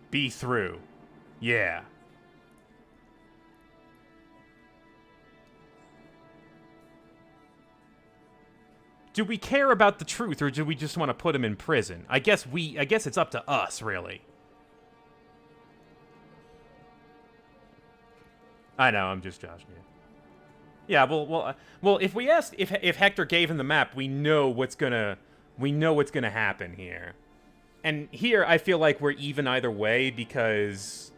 Be through. Yeah. Do we care about the truth, or do we just want to put him in prison? I guess it's up to us, really. I know, I'm just joshing you. Yeah, well, if we asked if Hector gave him the map, we know what's gonna happen here. And here, I feel like we're even either way, because...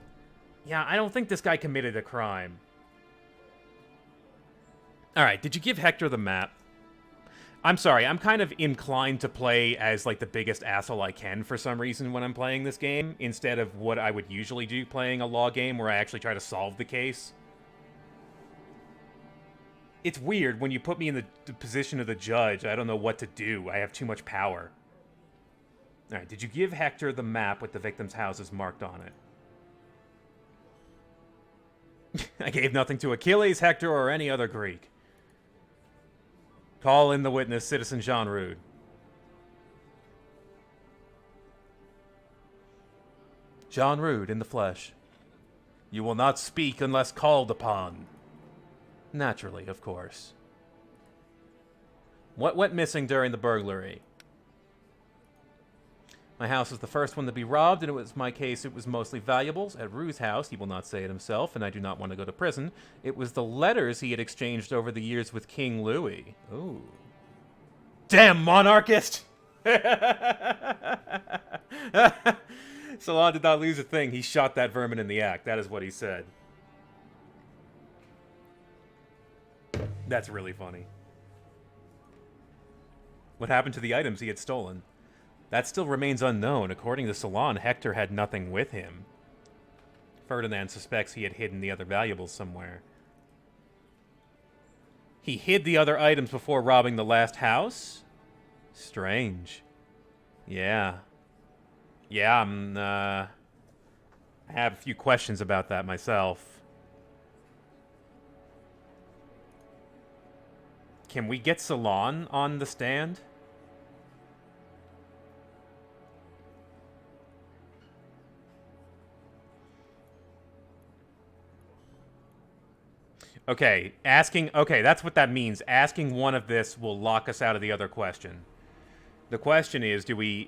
Yeah, I don't think this guy committed a crime. Alright, did you give Hector the map? I'm sorry, I'm kind of inclined to play as, like, the biggest asshole I can for some reason when I'm playing this game, instead of what I would usually do playing a law game where I actually try to solve the case. It's weird, when you put me in the position of the judge, I don't know what to do. I have too much power. Alright, did you give Hector the map with the victims' houses marked on it? I gave nothing to Achilles, Hector, or any other Greek. Call in the witness, Citizen Jean Rude. Jean Rude in the flesh. You will not speak unless called upon. Naturally, of course. What went missing during the burglary? My house was the first one to be robbed, and it was my case. It was mostly valuables. At Rue's house, he will not say it himself, and I do not want to go to prison. It was the letters he had exchanged over the years with King Louis. Ooh. Damn monarchist! Salon did not lose a thing. He shot that vermin in the act. That is what he said. That's really funny. What happened to the items he had stolen? That still remains unknown. According to Salon, Hector had nothing with him. Ferdinand suspects he had hidden the other valuables somewhere. He hid the other items before robbing the last house? Strange. Yeah. Yeah, I have a few questions about that myself. Can we get Salon on the stand? Okay, that's what that means. Asking one of this will lock us out of the other question. The question is, do we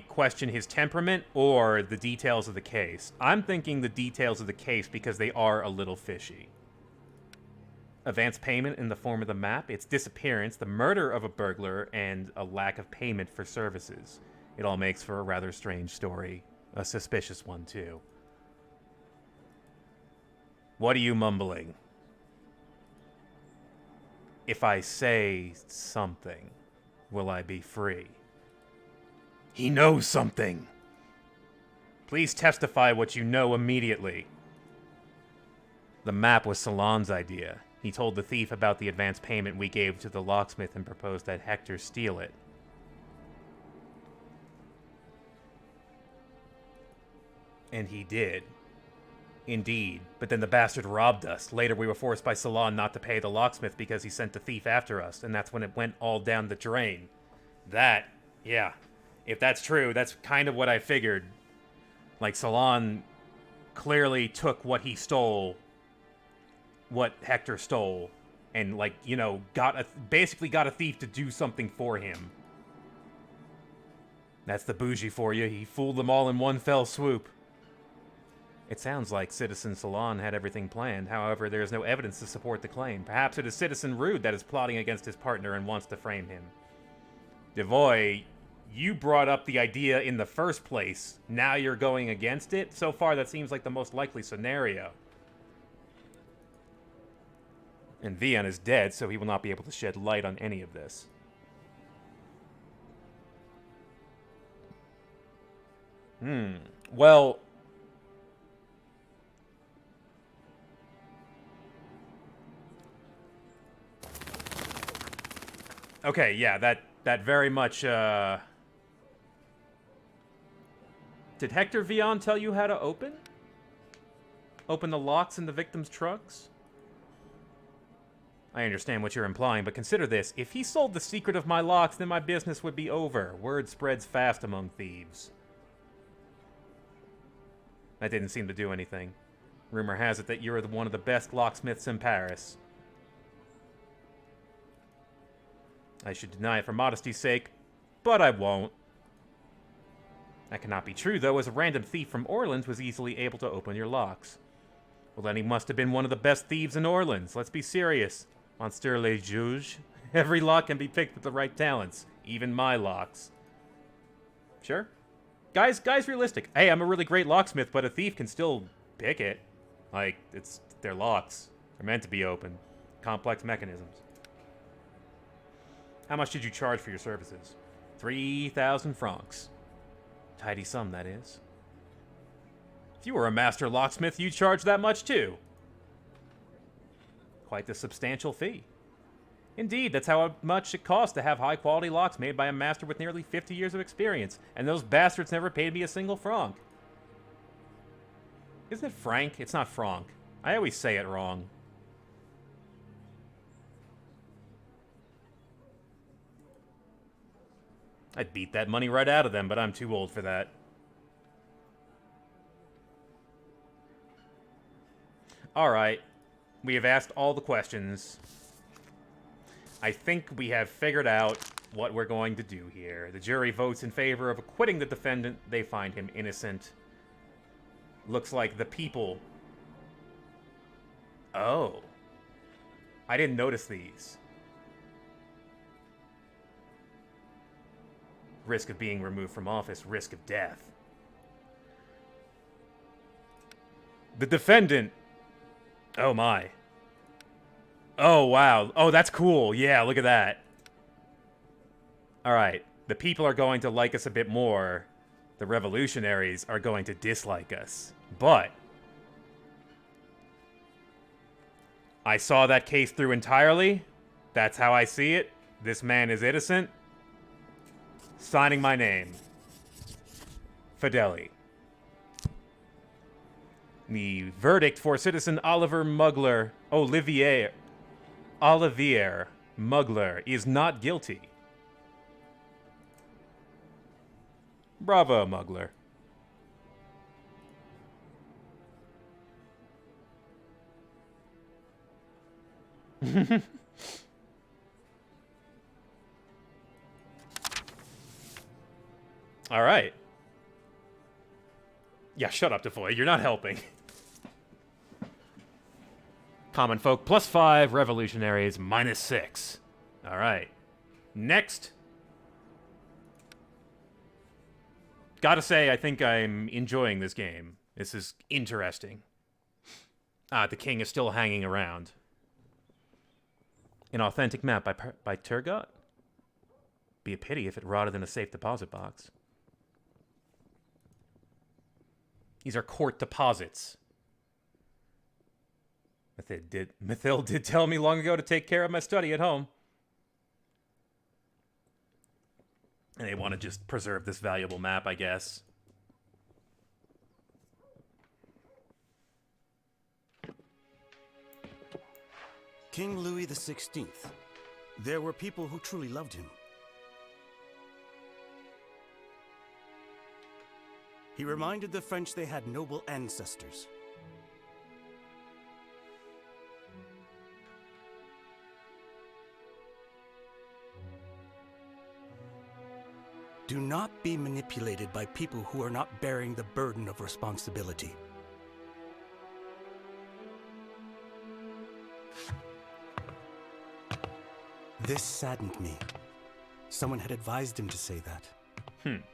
question his temperament or the details of the case? I'm thinking the details of the case because they are a little fishy. Advance payment in the form of the map, its disappearance, the murder of a burglar, and a lack of payment for services. It all makes for a rather strange story. A suspicious one, too. What are you mumbling? If I say something. will I be free. He knows something. Please testify what you know immediately. The map was Salon's idea. He told the thief about the advance payment we gave to the locksmith and proposed that Hector steal it. And he did. Indeed, but then the bastard robbed us. Later we were forced by Salon not to pay the locksmith because he sent the thief after us, and that's when it went all down the drain. That, yeah. If that's true, that's kind of what I figured. Like, Salon clearly took what he stole, what Hector stole, and, like, you know, basically got a thief to do something for him. That's the bougie for you. He fooled them all in one fell swoop. It sounds like Citizen Salon had everything planned. However, there is no evidence to support the claim. Perhaps it is Citizen Rude that is plotting against his partner and wants to frame him. Devoy, you brought up the idea in the first place. Now you're going against it? So far, that seems like the most likely scenario. And Vian is dead, so he will not be able to shed light on any of this. Well... Okay, yeah, that very much, Did Hector Vian tell you how to open? Open the locks in the victim's trucks? I understand what you're implying, but consider this. If he sold the secret of my locks, then my business would be over. Word spreads fast among thieves. That didn't seem to do anything. Rumor has it that you're one of the best locksmiths in Paris. I should deny it for modesty's sake, but I won't. That cannot be true, though, as a random thief from Orleans was easily able to open your locks. Well, then he must have been one of the best thieves in Orleans. Let's be serious. Monsieur le juge. Every lock can be picked with the right talents. Even my locks. Sure. Guys, realistic. Hey, I'm a really great locksmith, but a thief can still pick it. Like, they're locks. They're meant to be open. Complex mechanisms. How much did you charge for your services? 3,000 francs. Tidy sum, that is. If you were a master locksmith, you'd charge that much too. Quite the substantial fee. Indeed, that's how much it costs to have high-quality locks made by a master with nearly 50 years of experience, and those bastards never paid me a single franc. Isn't it franc? It's not franc. I always say it wrong. I'd beat that money right out of them, but I'm too old for that. Alright. We have asked all the questions. I think we have figured out what we're going to do here. The jury votes in favor of acquitting the defendant. They find him innocent. Looks like the people... Oh. I didn't notice these. Risk of being removed from office, risk of death. The defendant... Oh my. Oh wow. Oh, that's cool. Yeah, look at that. Alright. The people are going to like us a bit more. The revolutionaries are going to dislike us. But... I saw that case through entirely. That's how I see it. This man is innocent. Signing my name. Fideli. The verdict for Citizen Olivier Mugler is not guilty. Bravo, Mugler. All right. Yeah, shut up, Defoe. You're not helping. Common folk +5, revolutionaries -6. All right. Next. Gotta say, I think I'm enjoying this game. This is interesting. Ah, the king is still hanging around. An authentic map by Turgot? Be a pity if it rotted in a safe deposit box. These are court deposits. Mithil did tell me long ago to take care of my study at home. And they want to just preserve this valuable map, I guess. King Louis XVI. There were people who truly loved him. He reminded the French they had noble ancestors. Do not be manipulated by people who are not bearing the burden of responsibility. This saddened me. Someone had advised him to say that.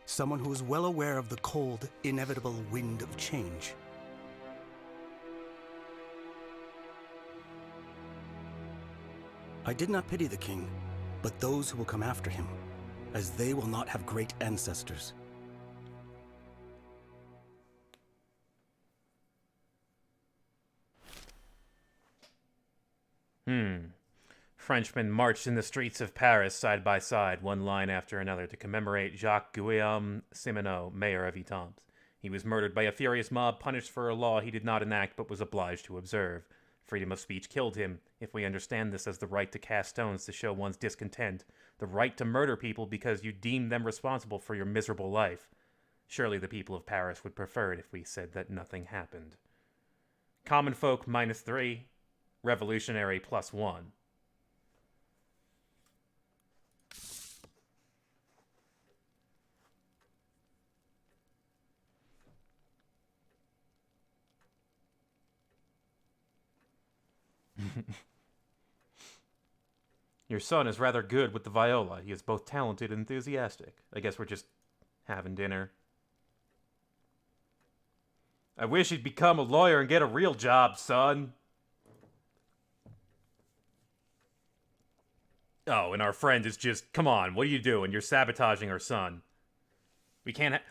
Someone who was well aware of the cold, inevitable wind of change. I did not pity the king, but those who will come after him, as they will not have great ancestors. Frenchmen marched in the streets of Paris side by side, one line after another, to commemorate Jacques-Guillaume Simoneau, mayor of Etampes. He was murdered by a furious mob, punished for a law he did not enact but was obliged to observe. Freedom of speech killed him, if we understand this as the right to cast stones to show one's discontent, the right to murder people because you deem them responsible for your miserable life. Surely the people of Paris would prefer it if we said that nothing happened. Common folk -3, revolutionary +1. Your son is rather good with the viola. He is both talented and enthusiastic. I guess we're just having dinner. I wish he'd become a lawyer and get a real job, son. Oh, and our friend is just, come on, what are you doing? You're sabotaging our son.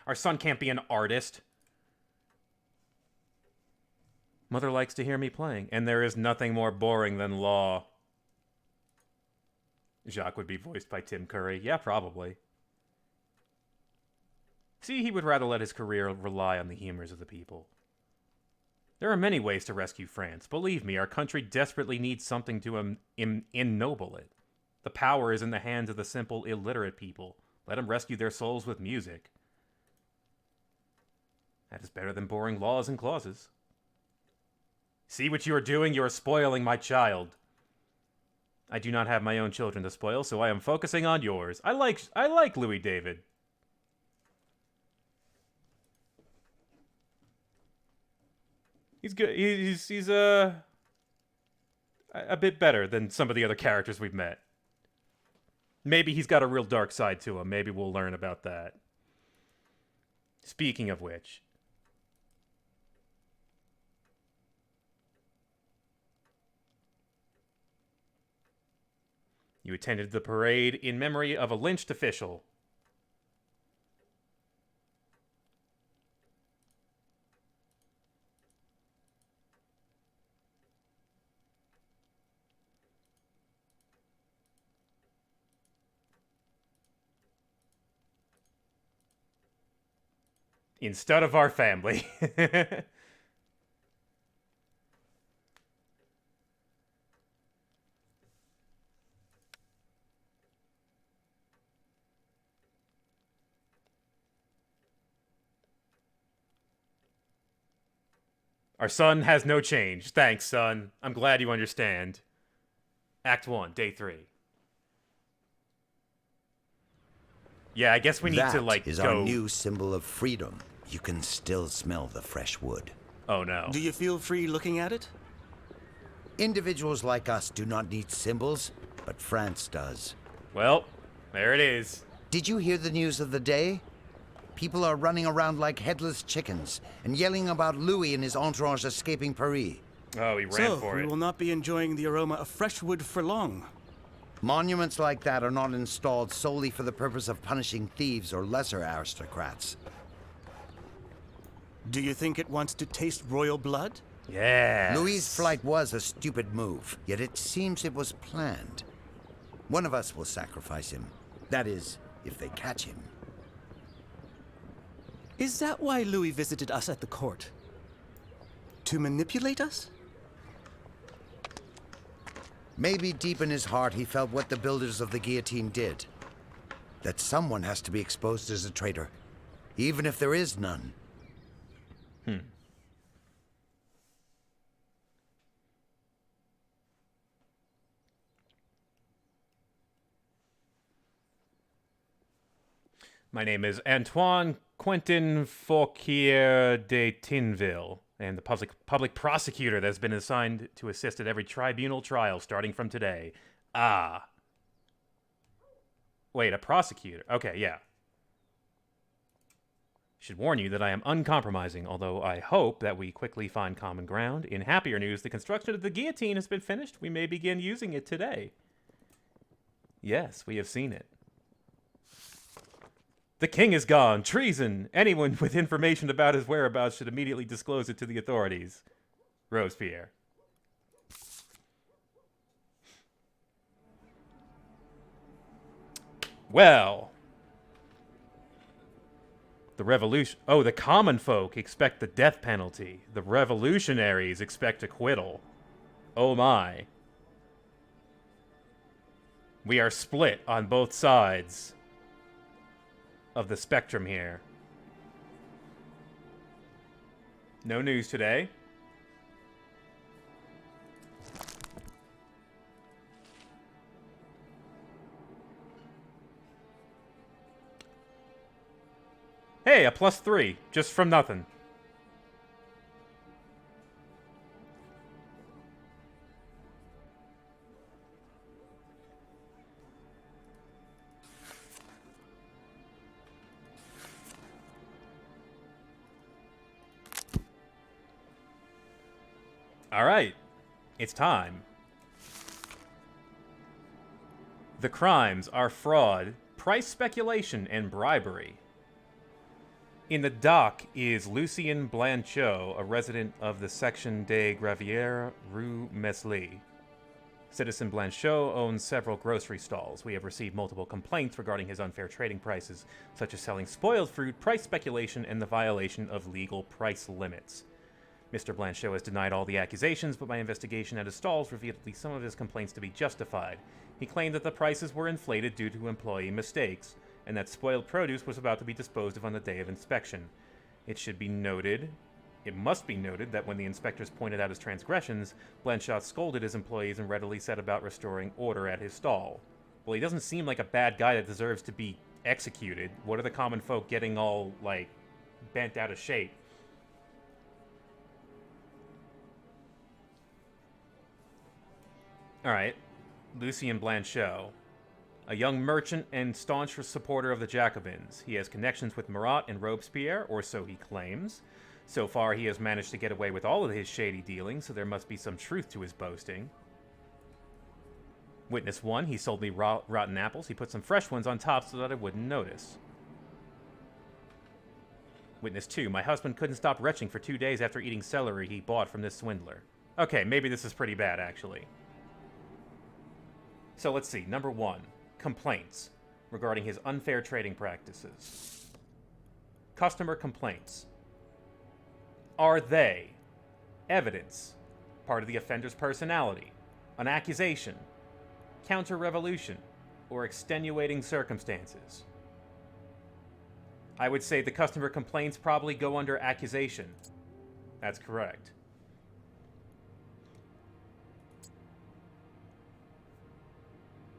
Our son can't be an artist. Mother likes to hear me playing, and there is nothing more boring than law. Jacques would be voiced by Tim Curry. Yeah, probably. See, he would rather let his career rely on the humors of the people. There are many ways to rescue France. Believe me, our country desperately needs something to ennoble it. The power is in the hands of the simple, illiterate people. Let them rescue their souls with music. That is better than boring laws and clauses. See what you are doing? You are spoiling my child. I do not have my own children to spoil, so I am focusing on yours. I like Louis David. He's good. He's a bit better than some of the other characters we've met. Maybe he's got a real dark side to him. Maybe we'll learn about that. Speaking of which, you attended the parade in memory of a lynched official. Instead of our family. Our son has no change. Thanks, son. I'm glad you understand. Act 1, Day 3. Yeah, I guess we need to, like, That is go... our new symbol of freedom. You can still smell the fresh wood. Oh, no. Do you feel free looking at it? Individuals like us do not need symbols, but France does. Well, there it is. Did you hear the news of the day? People are running around like headless chickens and yelling about Louis and his entourage escaping Paris. Oh, he ran for we it. will not be enjoying the aroma of fresh wood for long. Monuments like that are not installed solely for the purpose of punishing thieves or lesser aristocrats. Do you think it wants to taste royal blood? Yes. Louis's flight was a stupid move, yet it seems it was planned. One of us will sacrifice him. That is, if they catch him. Is that why Louis visited us at the court? To manipulate us? Maybe deep in his heart he felt what the builders of the guillotine did. That someone has to be exposed as a traitor, even if there is none. My name is Antoine Quentin Fauquier de Tinville, and the public prosecutor that's been assigned to assist at every tribunal trial starting from today. Ah. Wait, a prosecutor? Okay, yeah. Should warn you that I am uncompromising, although I hope that we quickly find common ground. In happier news, the construction of the guillotine has been finished. We may begin using it today. Yes, we have seen it. The king is gone. Treason. Anyone with information about his whereabouts should immediately disclose it to the authorities. Robespierre. Well. The revolution... Oh, the common folk expect the death penalty. The revolutionaries expect acquittal. Oh my. We are split on both sides of the spectrum here. No news today. Hey, a +3, just from nothing. All right, it's time. The crimes are fraud, price speculation, and bribery. In the dock is Lucien Blanchot, a resident of the Section des Gravières, Rue Mesli. Citizen Blanchot owns several grocery stalls. We have received multiple complaints regarding his unfair trading prices, such as selling spoiled fruit, price speculation, and the violation of legal price limits. Mr. Blanchot has denied all the accusations, but my investigation at his stalls revealed at least some of his complaints to be justified. He claimed that the prices were inflated due to employee mistakes, and that spoiled produce was about to be disposed of on the day of inspection. It must be noted that when the inspectors pointed out his transgressions, Blanchot scolded his employees and readily set about restoring order at his stall. Well, he doesn't seem like a bad guy that deserves to be executed. What are the common folk getting all, like, bent out of shape? Alright, Lucien Blanchot. A young merchant and staunch supporter of the Jacobins. He has connections with Marat and Robespierre, or so he claims. So far, he has managed to get away with all of his shady dealings, so there must be some truth to his boasting. Witness 1, he sold me rotten apples. He put some fresh ones on top so that I wouldn't notice. Witness 2, my husband couldn't stop retching for 2 days after eating celery he bought from this swindler. Okay, maybe this is pretty bad, actually. So let's see. Number 1. Complaints regarding his unfair trading practices. Customer complaints. Are they evidence, part of the offender's personality, an accusation, counter-revolution, or extenuating circumstances? I would say the customer complaints probably go under accusation. That's correct.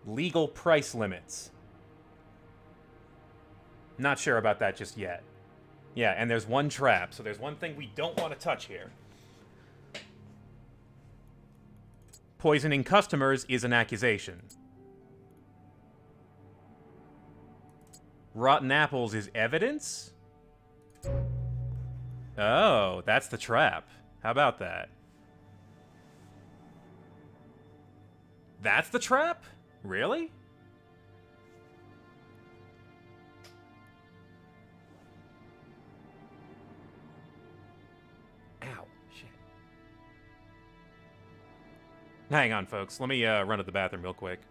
Legal price limits. Not sure about that just yet. Yeah, and there's one trap, so there's one thing we don't want to touch here. Poisoning customers is an accusation. Rotten apples is evidence? Oh, that's the trap. How about that? That's the trap? Really? Ow. Shit. Hang on, folks. Let me run to the bathroom real quick.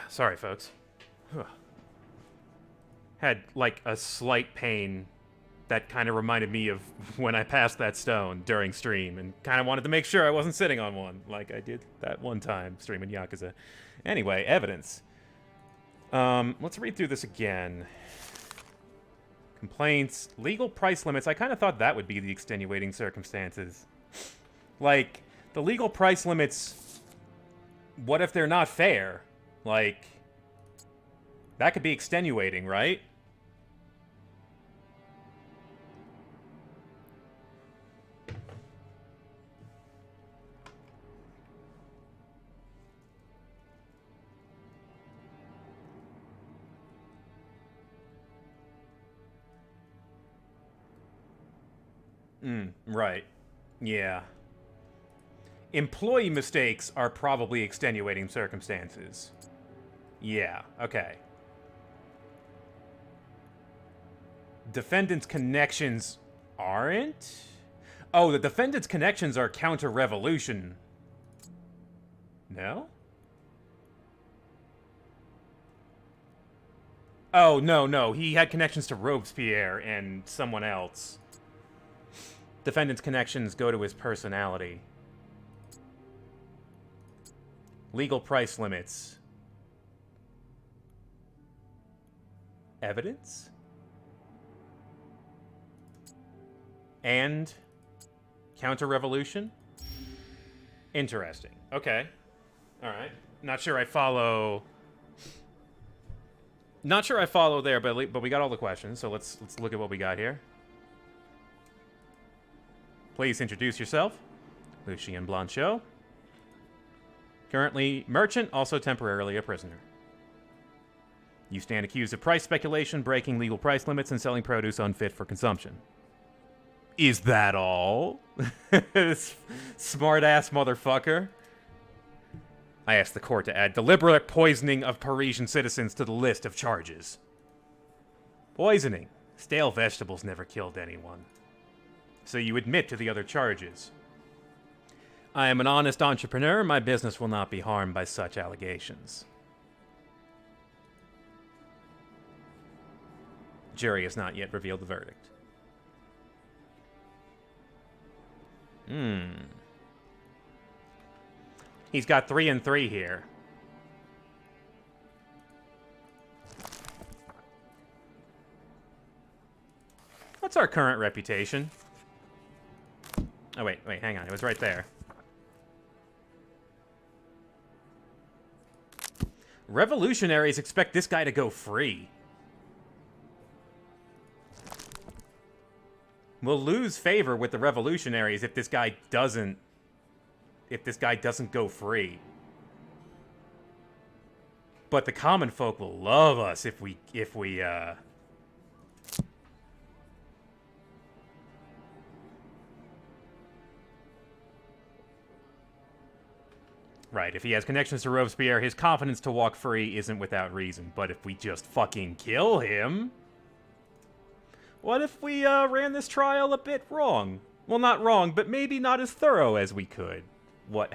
Sorry, folks. Had, like, a slight pain that kind of reminded me of when I passed that stone during stream, and kind of wanted to make sure I wasn't sitting on one, like I did that one time streaming Yakuza. Anyway, evidence. Let's read through this again. Complaints, legal price limits. I kind of thought that would be the extenuating circumstances. Like, the legal price limits, what if they're not fair? Like, that could be extenuating, right? Right. Yeah. Employee mistakes are probably extenuating circumstances. Yeah, okay. Defendant's connections aren't? Oh, the defendant's connections are counter-revolution. No? Oh, no. He had connections to Robespierre and someone else. Defendant's connections go to his personality. Legal price limits. Evidence? And counter-revolution? Interesting. Okay. Alright. Not sure I follow there, but we got all the questions, so let's look at what we got here. Please introduce yourself. Lucien Blanchot. Currently merchant, also temporarily a prisoner. You stand accused of price speculation, breaking legal price limits, and selling produce unfit for consumption. Is that all? Smart-ass motherfucker. I asked the court to add deliberate poisoning of Parisian citizens to the list of charges. Poisoning. Stale vegetables never killed anyone. So you admit to the other charges. I am an honest entrepreneur. My business will not be harmed by such allegations. Jury has not yet revealed the verdict. He's got 3 and 3 here. What's our current reputation? Oh, wait, hang on. It was right there. Revolutionaries expect this guy to go free. We'll lose favor with the revolutionaries if this guy doesn't go free. But the common folk will love us if we Right, if he has connections to Robespierre, his confidence to walk free isn't without reason. But if we just fucking kill him... What if we ran this trial a bit wrong? Well, not wrong, but maybe not as thorough as we could. What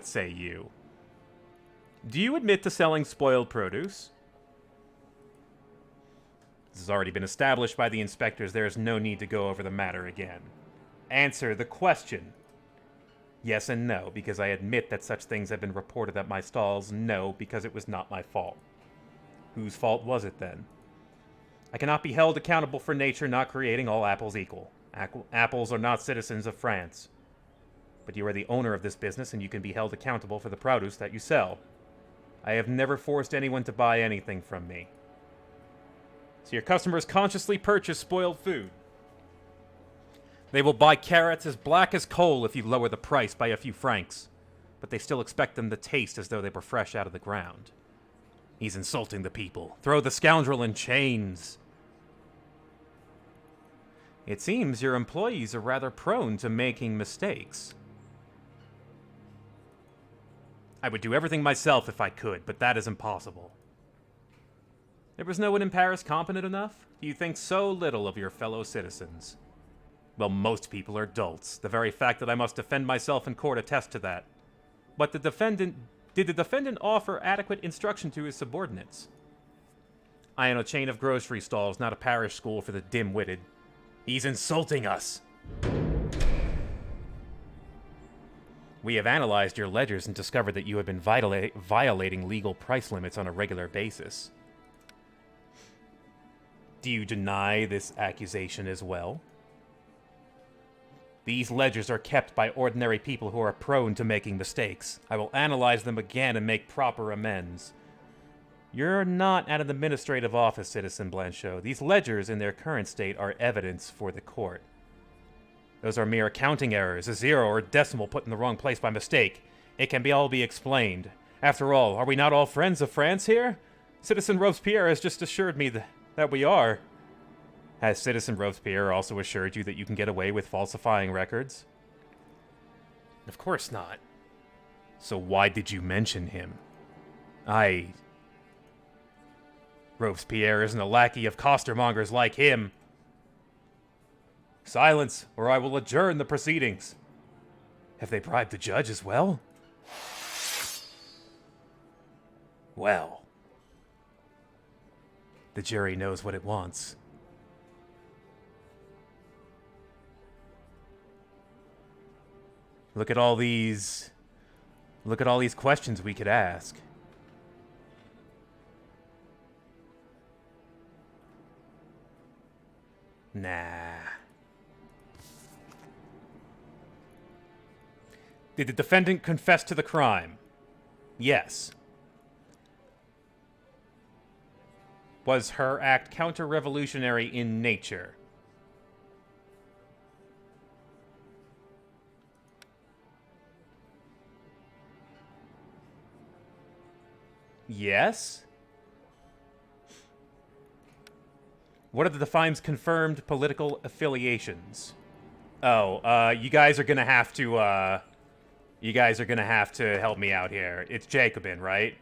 say you? Do you admit to selling spoiled produce? This has already been established by the inspectors. There is no need to go over the matter again. Answer the question. Yes and no, because I admit that such things have been reported at my stalls. No, because it was not my fault. Whose fault was it then? I cannot be held accountable for nature not creating all apples equal. Apples are not citizens of France. But you are the owner of this business, and you can be held accountable for the produce that you sell. I have never forced anyone to buy anything from me. So your customers consciously purchase spoiled food. They will buy carrots as black as coal if you lower the price by a few francs. But they still expect them to taste as though they were fresh out of the ground. He's insulting the people. Throw the scoundrel in chains. It seems your employees are rather prone to making mistakes. I would do everything myself if I could, but that is impossible. There was no one in Paris competent enough? You think so little of your fellow citizens. Well, most people are dolts. The very fact that I must defend myself in court attests to that. But did the defendant offer adequate instruction to his subordinates? I own a chain of grocery stalls, not a parish school for the dim-witted. He's insulting us! We have analyzed your ledgers and discovered that you have been violating legal price limits on a regular basis. Do you deny this accusation as well? These ledgers are kept by ordinary people who are prone to making mistakes. I will analyze them again and make proper amends. You're not at an administrative office, Citizen Blanchot. These ledgers in their current state are evidence for the court. Those are mere accounting errors, a zero or decimal put in the wrong place by mistake. It can all be explained. After all, are we not all friends of France here? Citizen Robespierre has just assured me that we are. Has Citizen Robespierre also assured you that you can get away with falsifying records? Of course not. So why did you mention him? Robespierre isn't a lackey of costermongers like him. Silence, or I will adjourn the proceedings. Have they bribed the judge as well? Well, the jury knows what it wants. Look at all these questions we could ask. Nah. Did the defendant confess to the crime? Yes. Was her act counter-revolutionary in nature? Yes. What are the define's confirmed political affiliations? Oh, you guys are gonna have to, help me out here. It's Jacobin, right?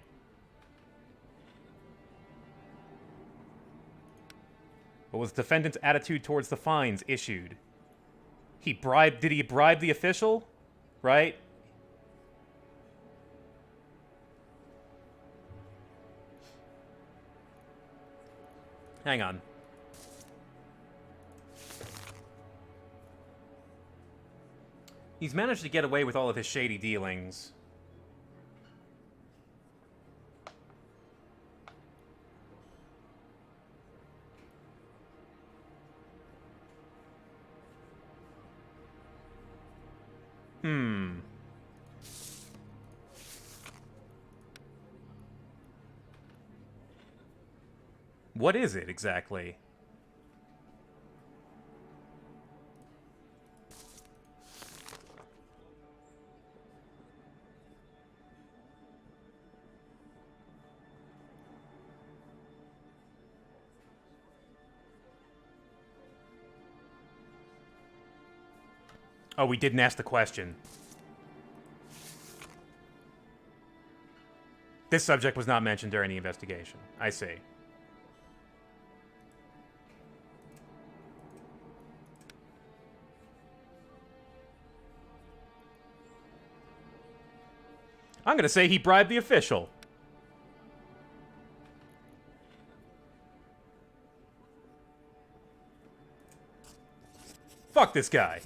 What was the defendant's attitude towards the fines issued? Did he bribe the official? Right? Hang on. He's managed to get away with all of his shady dealings. What is it exactly? Oh, we didn't ask the question. This subject was not mentioned during the investigation. I see. I'm gonna say he bribed the official. Fuck this guy.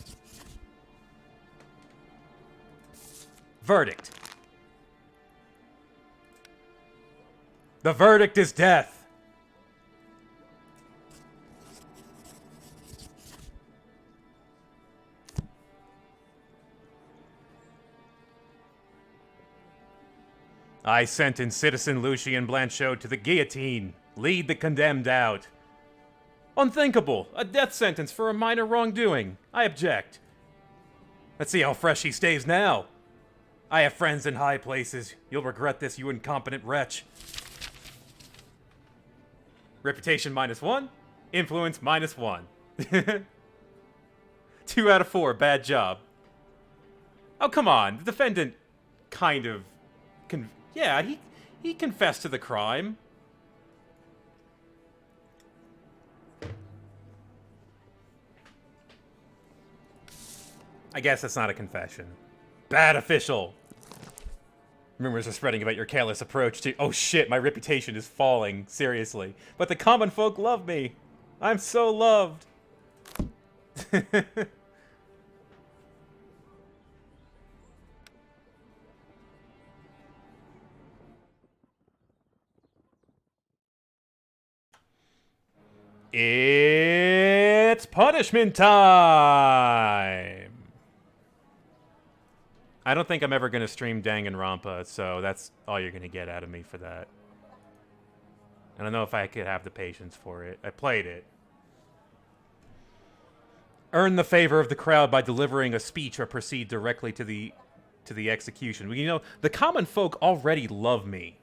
Verdict. The verdict is death. I sentence Citizen Lucien Blanchot to the guillotine. Lead the condemned out. Unthinkable! A death sentence for a minor wrongdoing. I object. Let's see how fresh he stays now. I have friends in high places. You'll regret this, you incompetent wretch. Reputation -1. Influence -1. 2 out of 4. Bad job. Oh, come on. The defendant kind of... yeah, he confessed to the crime. I guess that's not a confession. Bad official. Rumors are spreading about your careless approach to... oh shit, my reputation is falling. Seriously. But the common folk love me. I'm so loved. It's punishment time! I don't think I'm ever going to stream Danganronpa, so that's all you're going to get out of me for that. I don't know if I could have the patience for it. I played it. Earn the favor of the crowd by delivering a speech or proceed directly to the execution. Well, you know, the common folk already love me.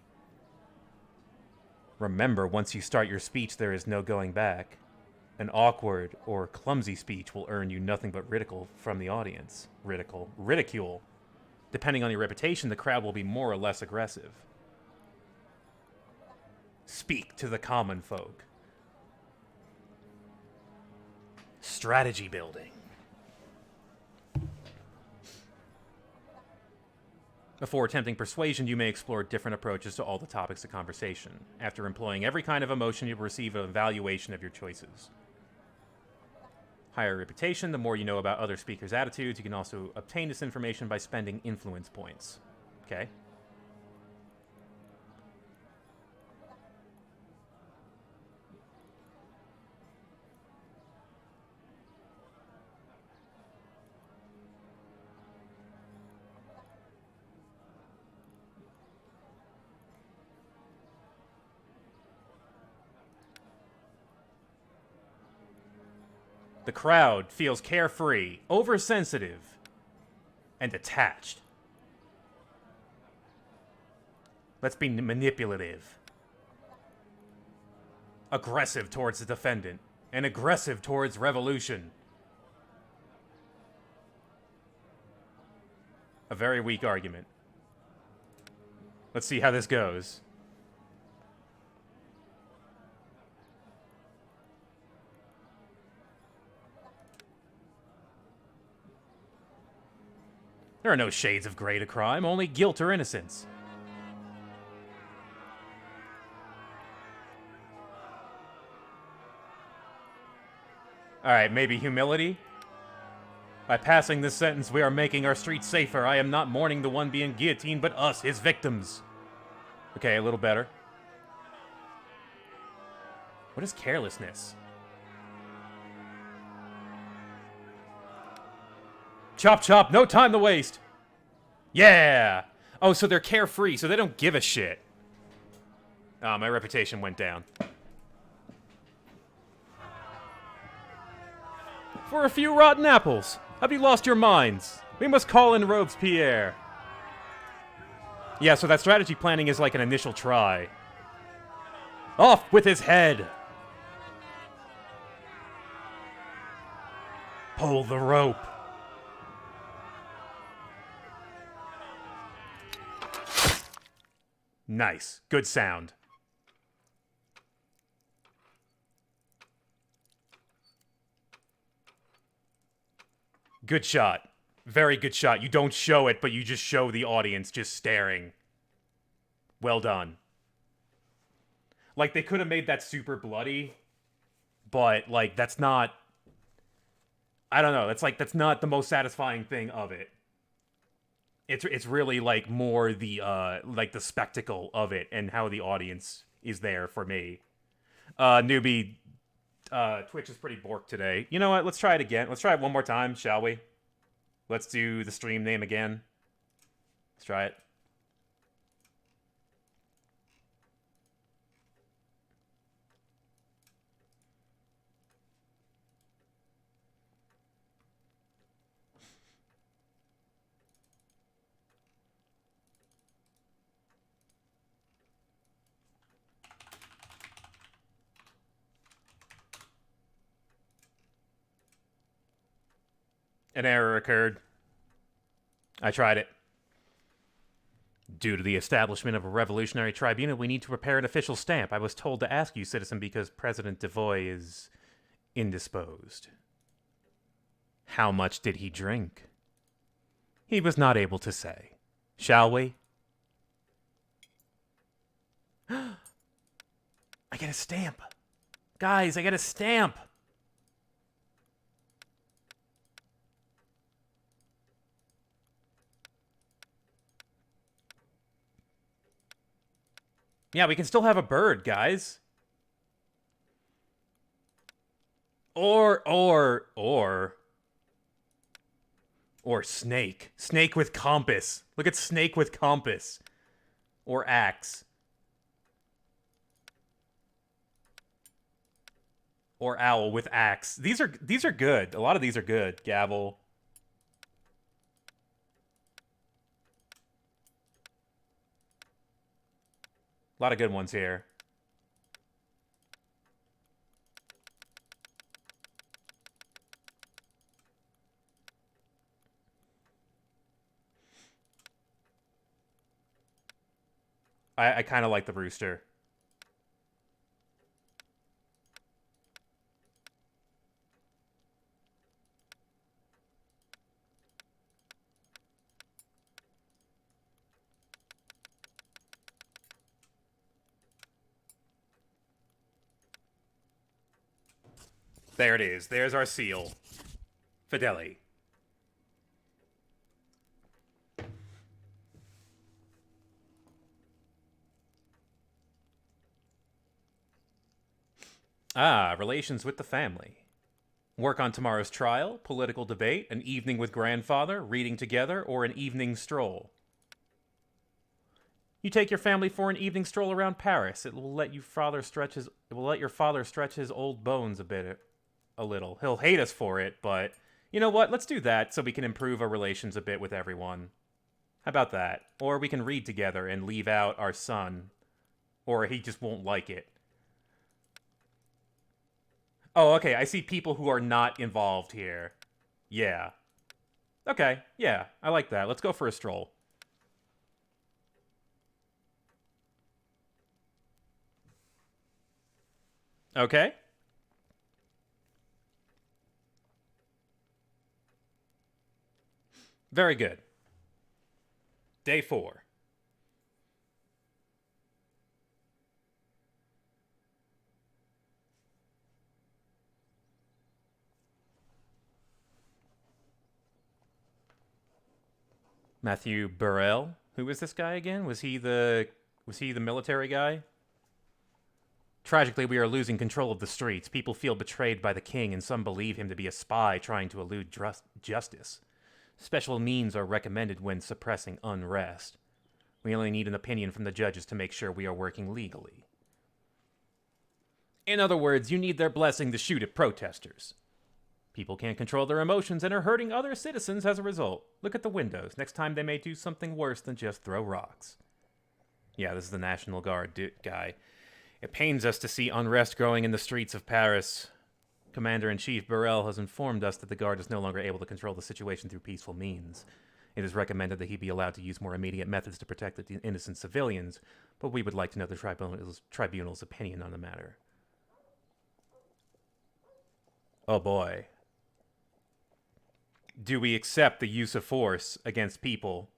Remember, once you start your speech, there is no going back. An awkward or clumsy speech will earn you nothing but ridicule from the audience. Ridicule. Depending on your reputation, the crowd will be more or less aggressive. Speak to the common folk. Strategy building. Before attempting persuasion, you may explore different approaches to all the topics of conversation. After employing every kind of emotion, you'll receive an evaluation of your choices. Higher reputation, the more you know about other speakers' attitudes. You can also obtain this information by spending influence points. Okay. The crowd feels carefree, oversensitive, and attached. Let's be manipulative. Aggressive towards the defendant, and aggressive towards revolution. A very weak argument. Let's see how this goes. There are no shades of gray to crime, only guilt or innocence. Alright, maybe humility? By passing this sentence, we are making our streets safer. I am not mourning the one being guillotined, but us, his victims. Okay, a little better. What is carelessness? Chop, chop, no time to waste. Yeah. Oh, so they're carefree, so they don't give a shit. Ah, my reputation went down. For a few rotten apples. Have you lost your minds? We must call in Robespierre. Yeah, so that strategy planning is like an initial try. Off with his head. Pull the rope. Nice. Good sound. Good shot. Very good shot. You don't show it, but you just show the audience just staring. Well done. Like, they could have made that super bloody, but, like, that's not... I don't know. That's not the most satisfying thing of it. It's really, like, more the, like, the spectacle of it and how the audience is there for me. Newbie, Twitch is pretty borked today. You know what? Let's try it again. Let's try it one more time, shall we? Let's do the stream name again. Let's try it. An error occurred. I tried it. Due to the establishment of a revolutionary tribunal, we need to prepare an official stamp. I was told to ask you, citizen, because President Devoy is indisposed. How much did he drink? He was not able to say. Shall we? I get a stamp. Guys, I get a stamp. Yeah, we can still have a bird, guys. Or snake. Snake with compass. Look at snake with compass. Or axe. Or owl with axe. These are good. A lot of these are good. Gavel. A lot of good ones here. I kind of like the rooster. There it is. There's our seal. Fideli. Relations with the family. Work on tomorrow's trial, political debate, an evening with grandfather, reading together, or an evening stroll. You take your family for an evening stroll around Paris. It will let your father stretch his old bones a little. He'll hate us for it, but you know what? Let's do that so we can improve our relations a bit with everyone. How about that? Or we can read together and leave out our son. Or he just won't like it. Oh, okay, I see people who are not involved here. Yeah. Okay, yeah, I like that. Let's go for a stroll. Okay. Very good. Day 4. Matthew Burrell. Who is this guy again? Was he the military guy? Tragically, we are losing control of the streets. People feel betrayed by the king, and some believe him to be a spy trying to elude justice. Special means are recommended when suppressing unrest. We only need an opinion from the judges to make sure we are working legally. In other words, you need their blessing to shoot at protesters. People can't control their emotions and are hurting other citizens as a result. Look at the windows. Next time they may do something worse than just throw rocks. Yeah, this is the National Guard guy. It pains us to see unrest growing in the streets of Paris. Commander-in-Chief Burrell has informed us that the Guard is no longer able to control the situation through peaceful means. It is recommended that he be allowed to use more immediate methods to protect the innocent civilians, but we would like to know the tribunal's opinion on the matter. Oh boy. Do we accept the use of force against people?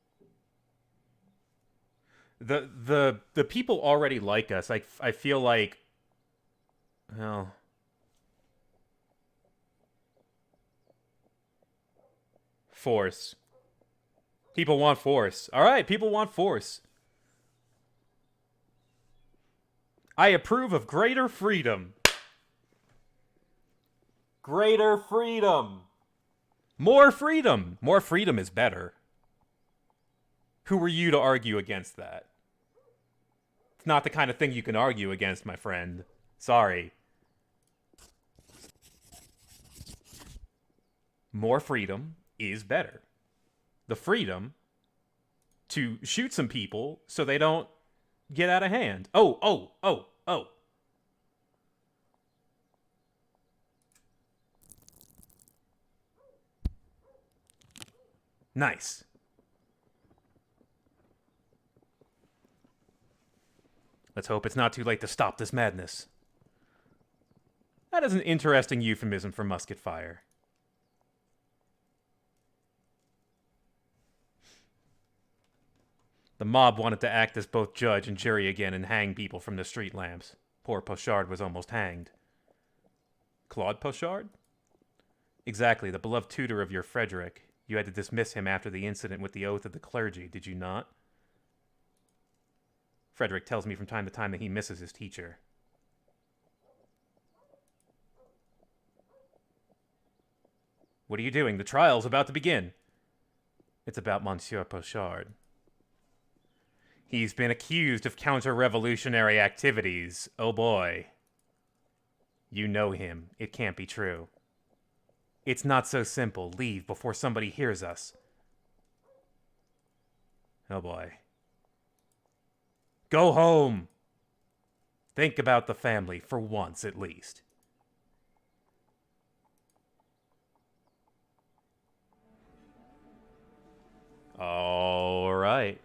The people already like us. I feel like, well, force. People want force. All right, people want force. I approve of greater freedom. Greater freedom. More freedom. More freedom is better. Who are you to argue against that? It's not the kind of thing you can argue against, my friend. Sorry. More freedom is better. The freedom to shoot some people so they don't get out of hand. Oh. Nice. Let's hope it's not too late to stop this madness. That is an interesting euphemism for musket fire. The mob wanted to act as both judge and jury again and hang people from the street lamps. Poor Pochard was almost hanged. Claude Pochard? Exactly, the beloved tutor of your Frederick. You had to dismiss him after the incident with the oath of the clergy, did you not? Frederick tells me from time to time that he misses his teacher. What are you doing? The trial's about to begin. It's about Monsieur Pochard. He's been accused of counter-revolutionary activities. Oh boy. You know him. It can't be true. It's not so simple. Leave before somebody hears us. Oh boy. Go home. Think about the family for once at least. All right.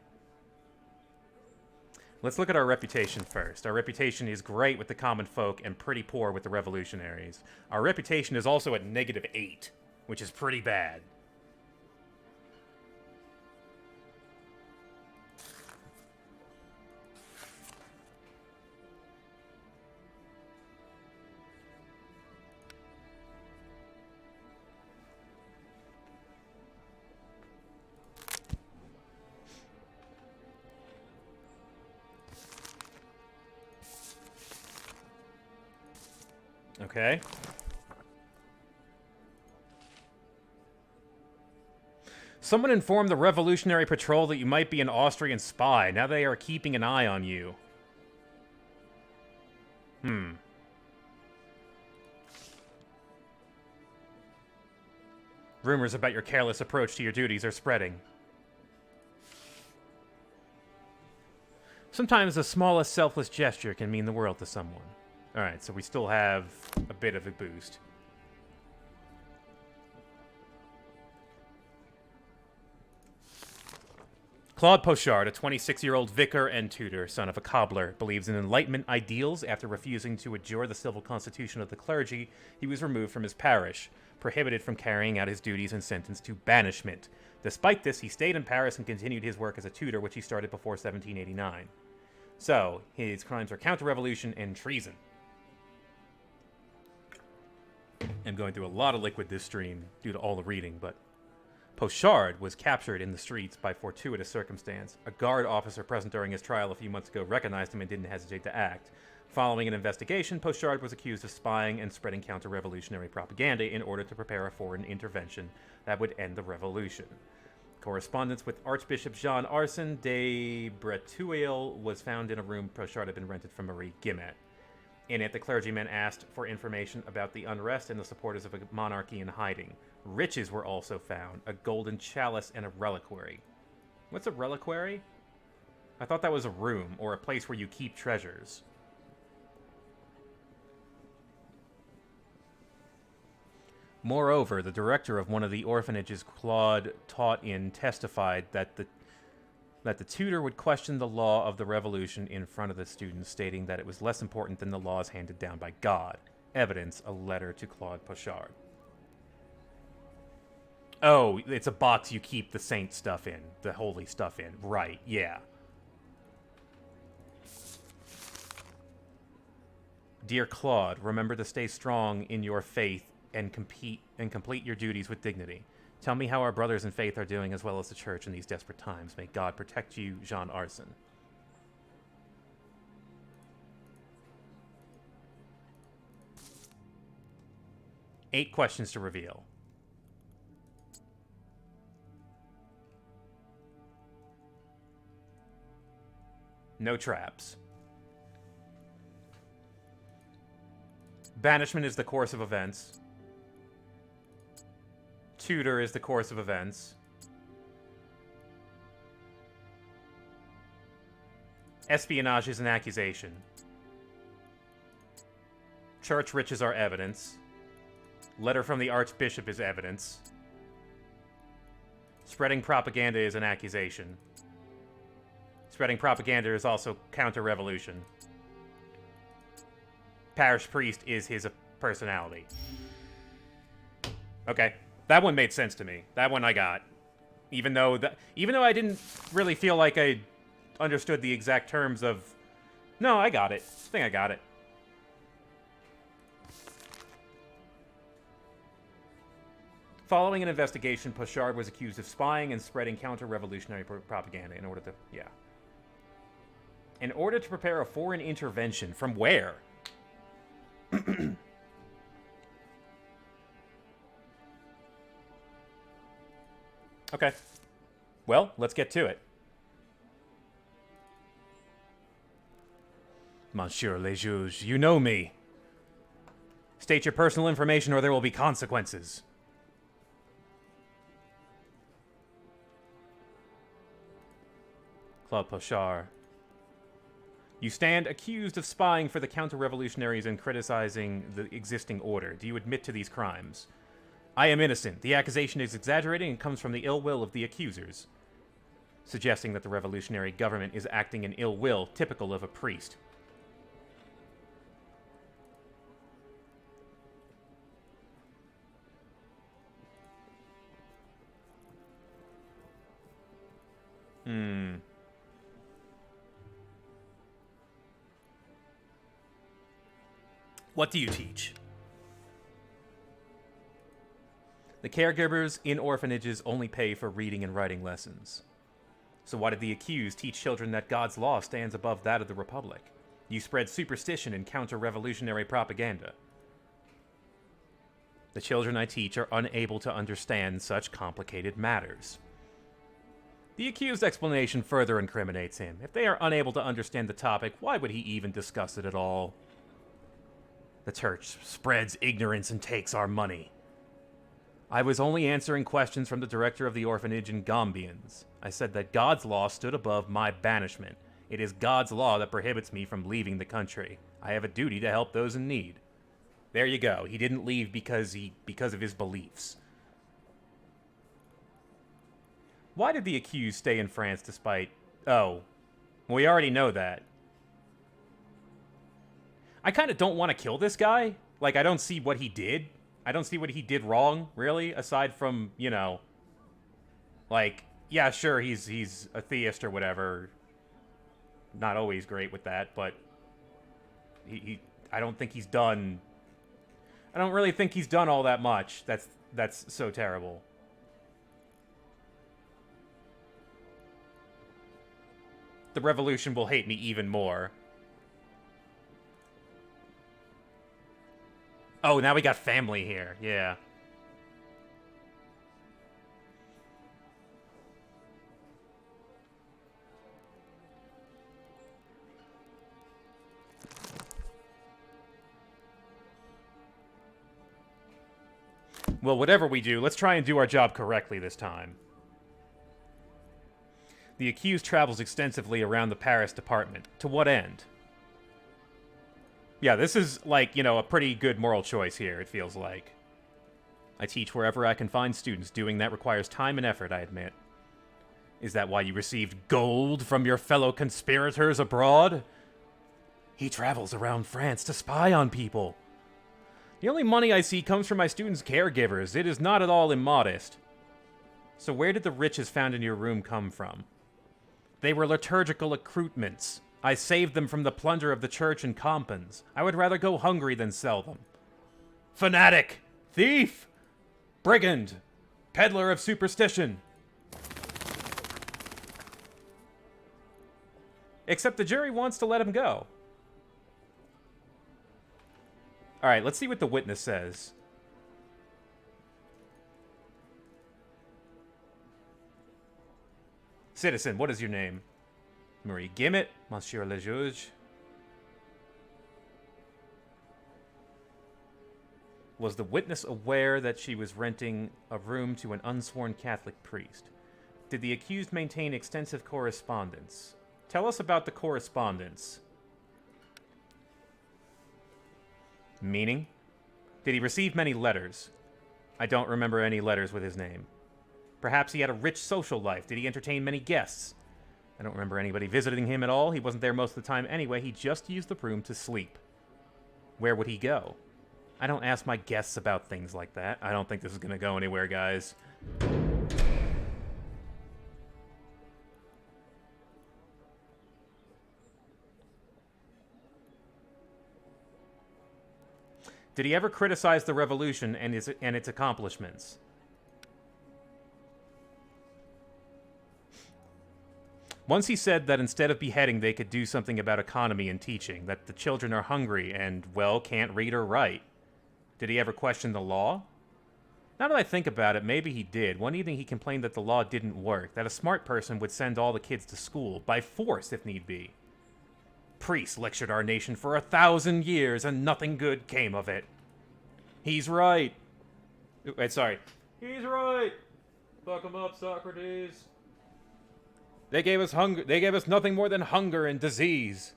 Let's look at our reputation first. Our reputation is great with the common folk and pretty poor with the revolutionaries. Our reputation is also at -8, which is pretty bad. Okay. Someone informed the Revolutionary Patrol that you might be an Austrian spy. Now they are keeping an eye on you. Rumors about your careless approach to your duties are spreading. Sometimes the smallest selfless gesture can mean the world to someone. Alright, so we still have a bit of a boost. Claude Pochard, a 26-year-old vicar and tutor, son of a cobbler, believes in Enlightenment ideals. After refusing to adjure the civil constitution of the clergy, he was removed from his parish, prohibited from carrying out his duties and sentenced to banishment. Despite this, he stayed in Paris and continued his work as a tutor, which he started before 1789. So, his crimes are counter-revolution and treason. I'm going through a lot of liquid this stream due to all the reading, but Pochard was captured in the streets by fortuitous circumstance. A guard officer present during his trial a few months ago recognized him and didn't hesitate to act. Following an investigation, Pochard was accused of spying and spreading counter-revolutionary propaganda in order to prepare a foreign intervention that would end the revolution. Correspondence with Archbishop Jean Arsen de Breteuil was found in a room Pochard had been rented from Marie Guimet. In it, the clergyman asked for information about the unrest and the supporters of a monarchy in hiding. Riches were also found, a golden chalice and a reliquary. What's a reliquary? I thought that was a room, or a place where you keep treasures. Moreover, the director of one of the orphanages Claude taught in testified that the tutor would question the law of the revolution in front of the students, stating that it was less important than the laws handed down by God. Evidence, a letter to Claude Pochard. Oh, it's a box you keep the saint stuff in, the holy stuff in. Right, yeah. Dear Claude, remember to stay strong in your faith and complete your duties with dignity. Tell me how our brothers in faith are doing, as well as the church in these desperate times. May God protect you, Jean Arson. Eight questions to reveal. No traps. Banishment is the course of events. Tutor is the course of events. Espionage is an accusation. Church riches are evidence. Letter from the Archbishop is evidence. Spreading propaganda is an accusation. Spreading propaganda is also counter-revolution. Parish priest is his personality. Okay, that one made sense to me. That one I got. Even though I didn't really feel like I understood the exact terms of... No, I got it. I think I got it. Following an investigation, Pochard was accused of spying and spreading counter-revolutionary propaganda in order to... Yeah. In order to prepare a foreign intervention. From where? Okay. Well, let's get to it. Monsieur le Juge, you know me. State your personal information or there will be consequences. Claude Pochard. You stand accused of spying for the counter-revolutionaries and criticizing the existing order. Do you admit to these crimes? I am innocent. The accusation is exaggerating and comes from the ill will of the accusers, suggesting that the revolutionary government is acting in ill will, typical of a priest. What do you teach? The caregivers in orphanages only pay for reading and writing lessons. So why did the accused teach children that God's law stands above that of the Republic? You spread superstition and counter-revolutionary propaganda. The children I teach are unable to understand such complicated matters. The accused's explanation further incriminates him. If they are unable to understand the topic, why would he even discuss it at all? The church spreads ignorance and takes our money. I was only answering questions from the director of the orphanage in Gambians. I said that God's law stood above my banishment. It is God's law that prohibits me from leaving the country. I have a duty to help those in need. There you go. He didn't leave because of his beliefs. Why did the accused stay in France despite... Oh, well, we already know that. I kind of don't want to kill this guy. Like, I don't see what he did. I don't see what he did wrong, really, aside from, you know, like, yeah, sure, he's a theist or whatever. Not always great with that, but I don't think he's done... I don't really think he's done all that much. That's so terrible. The revolution will hate me even more. Oh, now we got family here. Yeah. Well, whatever we do, let's try and do our job correctly this time. The accused travels extensively around the Paris department. To what end? Yeah, this is, like, you know, a pretty good moral choice here, it feels like. I teach wherever I can find students. Doing that requires time and effort, I admit. Is that why you received gold from your fellow conspirators abroad? He travels around France to spy on people. The only money I see comes from my students' caregivers. It is not at all immodest. So where did the riches found in your room come from? They were liturgical accoutrements. I saved them from the plunder of the church and compans. I would rather go hungry than sell them. Fanatic! Thief! Brigand! Peddler of superstition! Except the jury wants to let him go. Alright, let's see what the witness says. Citizen, what is your name? Marie Gimmet, Monsieur le Juge. Was the witness aware that she was renting a room to an unsworn Catholic priest? Did the accused maintain extensive correspondence? Tell us about the correspondence. Meaning? Did he receive many letters? I don't remember any letters with his name. Perhaps he had a rich social life. Did he entertain many guests? I don't remember anybody visiting him at all. He wasn't there most of the time anyway. He just used the room to sleep. Where would he go? I don't ask my guests about things like that. I don't think this is going to go anywhere, guys. Did he ever criticize the revolution and its accomplishments? Once he said that instead of beheading, they could do something about economy and teaching, that the children are hungry and, well, can't read or write. Did he ever question the law? Now that I think about it, maybe he did. One evening he complained that the law didn't work, that a smart person would send all the kids to school, by force if need be. Priests lectured our nation for 1,000 years and nothing good came of it. He's right. Wait, sorry. He's right. Fuck him up, Socrates. They gave us hunger. They gave us nothing more than hunger and disease.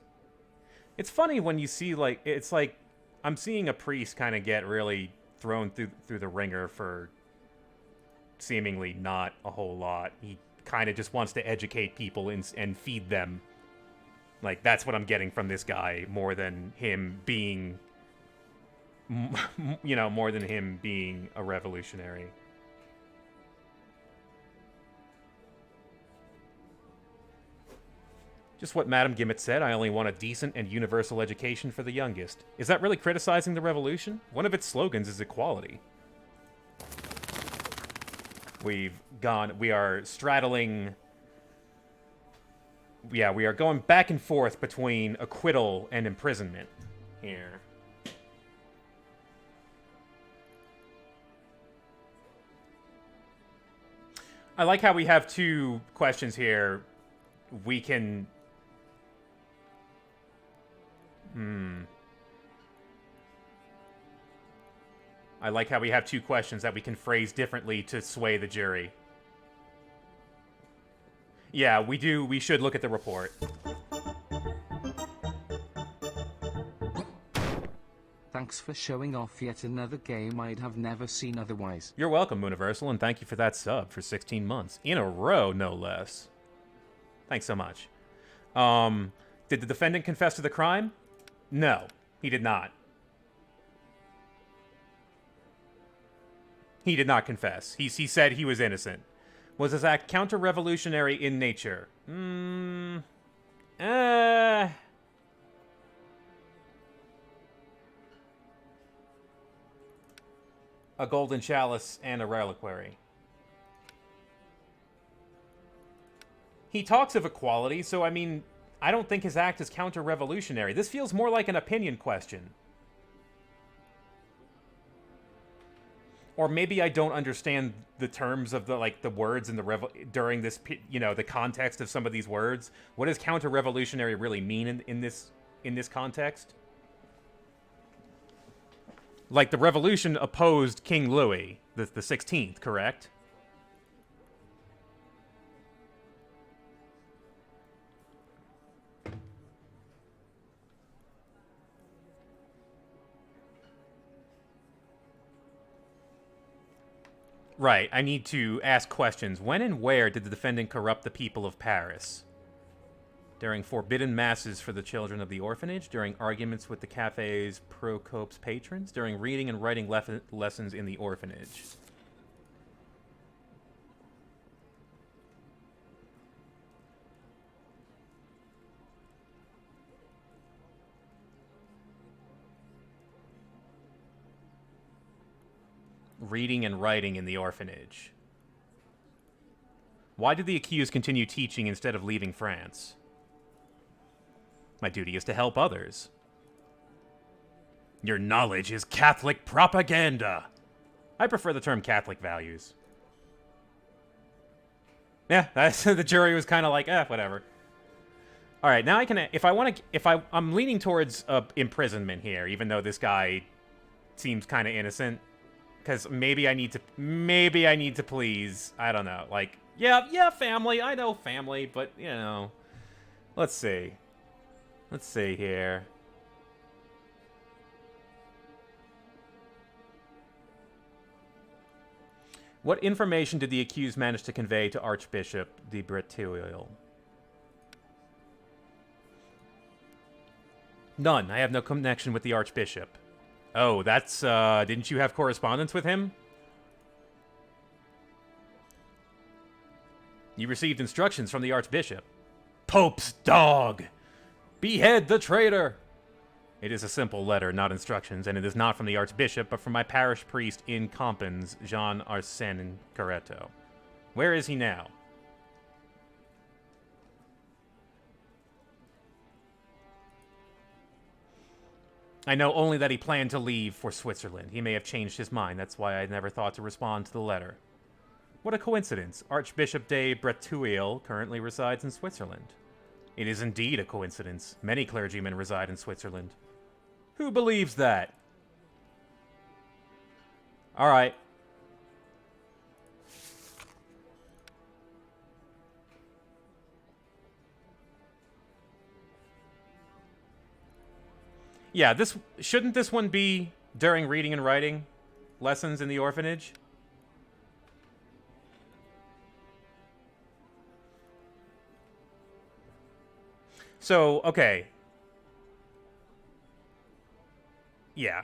It's funny when you see, like, it's like I'm seeing a priest kind of get really thrown through the ringer for seemingly not a whole lot. He kind of just wants to educate people and feed them. Like, that's what I'm getting from this guy, more than him being, you know, more than him being a revolutionary. Just what Madame Gimmet said, I only want a decent and universal education for the youngest. Is that really criticizing the revolution? One of its slogans is equality. We are straddling... Yeah, we are going back and forth between acquittal and imprisonment here. I like how we have two questions here. We can... I like how we have two questions that we can phrase differently to sway the jury. Yeah, we do. We should look at the report. Thanks for showing off yet another game I'd have never seen otherwise. You're welcome, Universal, and thank you for that sub for 16 months. In a row, no less. Thanks so much. Did the defendant confess to the crime? No, he did not. He did not confess. He said he was innocent. Was his act counter-revolutionary in nature? A golden chalice and a reliquary. He talks of equality, so I mean, I don't think his act is counter-revolutionary. This feels more like an opinion question. Or maybe I don't understand the terms of the words in the during this, you know, the context of some of these words. What does counter-revolutionary really mean in this context? Like, the revolution opposed King Louis the 16th, correct? Right, I need to ask questions. When and where did the defendant corrupt the people of Paris? During forbidden masses for the children of the orphanage, during arguments with the cafe's Procope's patrons, during reading and writing lessons in the orphanage. Reading and writing in the orphanage. Why did the accused continue teaching instead of leaving France? My duty is to help others. Your knowledge is Catholic propaganda. I prefer the term Catholic values. Yeah, that's, the jury was kind of like, whatever. All right, now I can, I'm leaning towards imprisonment here, even though this guy seems kind of innocent. Because maybe I need to please, I don't know, like, yeah, family, I know family, but, you know, let's see. Let's see here. What information did the accused manage to convey to Archbishop de Breteuil? None. I have no connection with the Archbishop. Oh, that's, didn't you have correspondence with him? You received instructions from the Archbishop. Pope's dog! Behead the traitor! It is a simple letter, not instructions, and it is not from the Archbishop, but from my parish priest in Compans, Jean Arsène Caretto. Where is he now? I know only that he planned to leave for Switzerland. He may have changed his mind. That's why I never thought to respond to the letter. What a coincidence. Archbishop de Breteuil currently resides in Switzerland. It is indeed a coincidence. Many clergymen reside in Switzerland. Who believes that? All right. Yeah, shouldn't this one be during reading and writing lessons in the orphanage? So, okay. Yeah.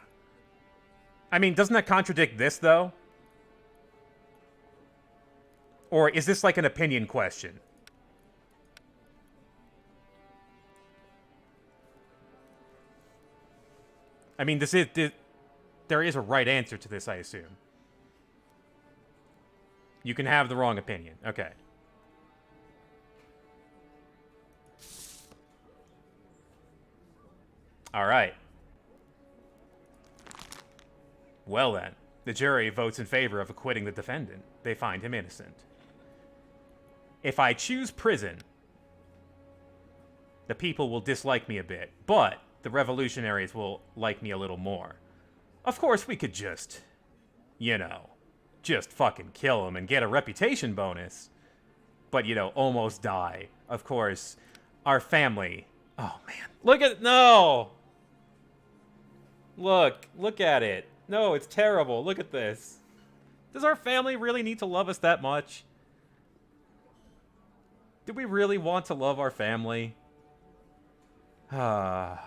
I mean, doesn't that contradict this, though? Or is this like an opinion question? I mean, there is a right answer to this, I assume. You can have the wrong opinion. Okay. All right. Well then, the jury votes in favor of acquitting the defendant. They find him innocent. If I choose prison, the people will dislike me a bit, but the revolutionaries will like me a little more. Of course, we could just, you know, just fucking kill him and get a reputation bonus. But, you know, almost die. Of course, our family... Oh, man. Look at... No! Look at it. No, it's terrible. Look at this. Does our family really need to love us that much? Do we really want to love our family? Chat,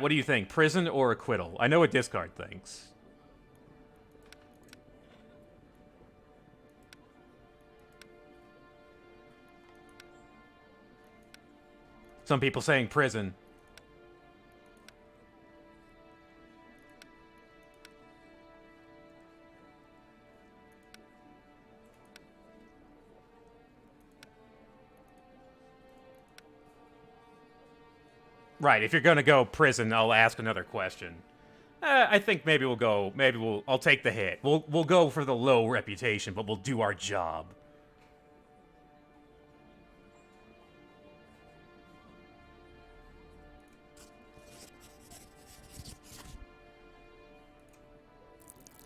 what do you think? Prison or acquittal? I know what Discard thinks. Some people saying prison. Right, if you're gonna go prison, I'll ask another question. I think maybe we'll go, I'll take the hit. We'll go for the low reputation, but we'll do our job.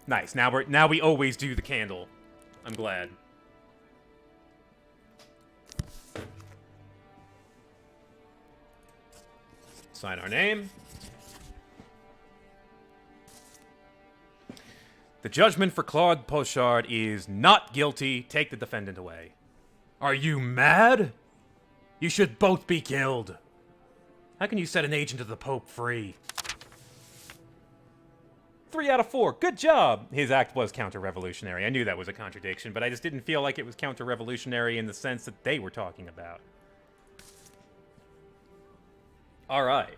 Nice. Now we always do the candle. I'm glad. Sign our name. The judgment for Claude Pochard is not guilty. Take the defendant away. Are you mad? You should both be killed. How can you set an agent of the Pope free? 3 out of 4. Good job! His act was counter-revolutionary. I knew that was a contradiction, but I just didn't feel like it was counter-revolutionary in the sense that they were talking about. Alright.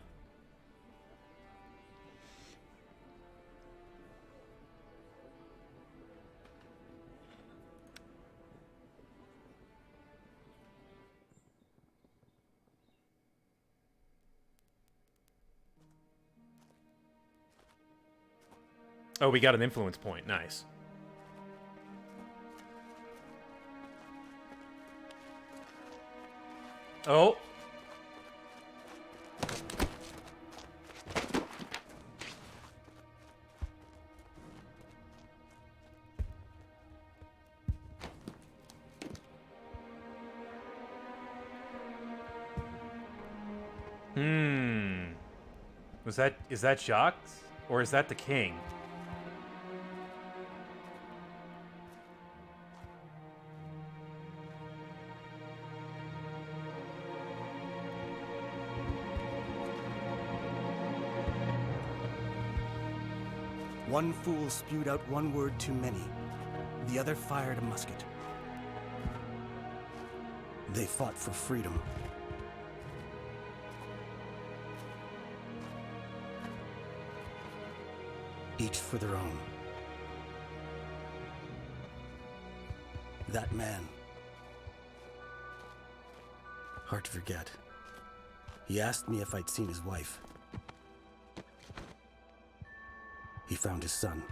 Oh, we got an influence point. Nice. Oh. Is that Jacques? Or is that the king? One fool spewed out one word too many. The other fired a musket. They fought for freedom. Each for their own. That man. Hard to forget. He asked me if I'd seen his wife. He found his son.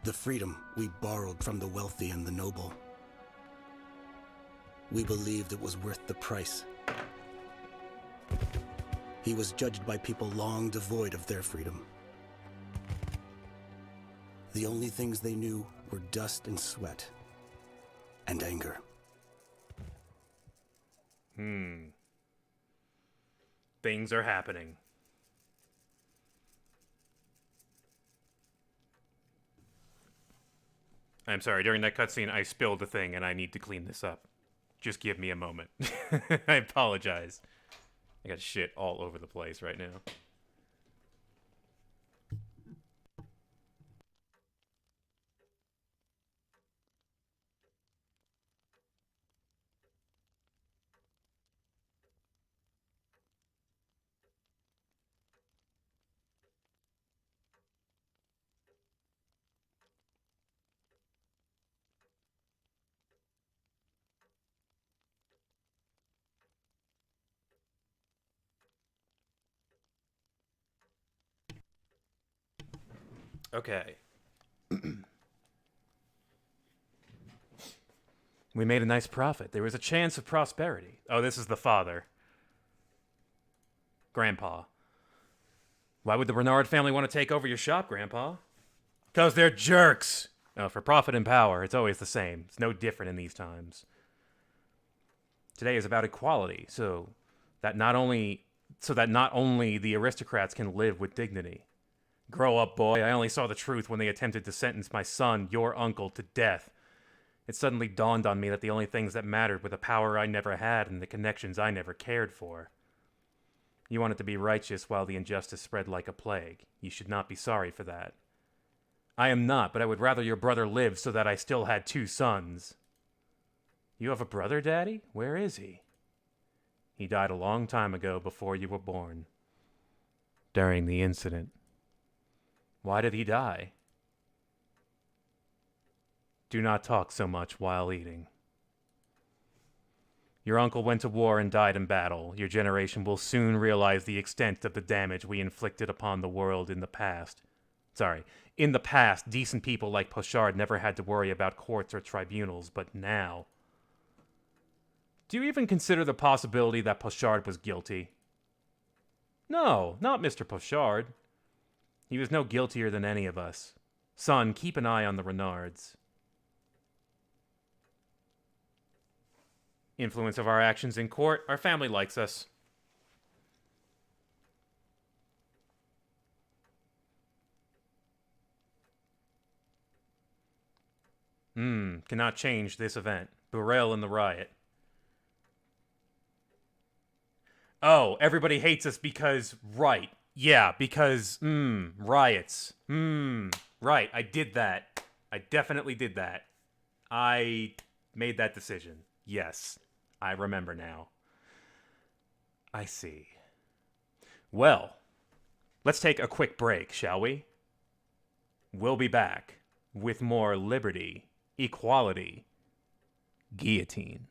The freedom we borrowed from the wealthy and the noble. We believed it was worth the price. He was judged by people long devoid of their freedom. The only things they knew were dust and sweat. And anger. Things are happening. I'm sorry, during that cutscene, I spilled a thing and I need to clean this up. Just give me a moment. I apologize. I got shit all over the place right now. Okay. We made a nice profit. There was a chance of prosperity. Oh, this is the father. Grandpa. Why would the Renard family want to take over your shop, Grandpa? 'Cause they're jerks! Oh, for profit and power, it's always the same. It's no different in these times. Today is about equality, so that not only the aristocrats can live with dignity. Grow up, boy. I only saw the truth when they attempted to sentence my son, your uncle, to death. It suddenly dawned on me that the only things that mattered were the power I never had and the connections I never cared for. You wanted to be righteous while the injustice spread like a plague. You should not be sorry for that. I am not, but I would rather your brother live so that I still had 2 sons. You have a brother, Daddy? Where is he? He died a long time ago before you were born. During the incident. Why did he die? Do not talk so much while eating. Your uncle went to war and died in battle. Your generation will soon realize the extent of the damage we inflicted upon the world in the past. In the past, decent people like Pochard never had to worry about courts or tribunals, but now... Do you even consider the possibility that Pochard was guilty? No, not Mr. Pochard. He was no guiltier than any of us. Son, keep an eye on the Renards. Influence of our actions in court. Our family likes us. Cannot change this event. Burrell and the riot. Oh, everybody hates us because... Right. Yeah, because... Riots. Right, I did that. I definitely did that. I made that decision. Yes, I remember now. I see. Well, let's take a quick break, shall we? We'll be back with more liberty, equality, guillotine.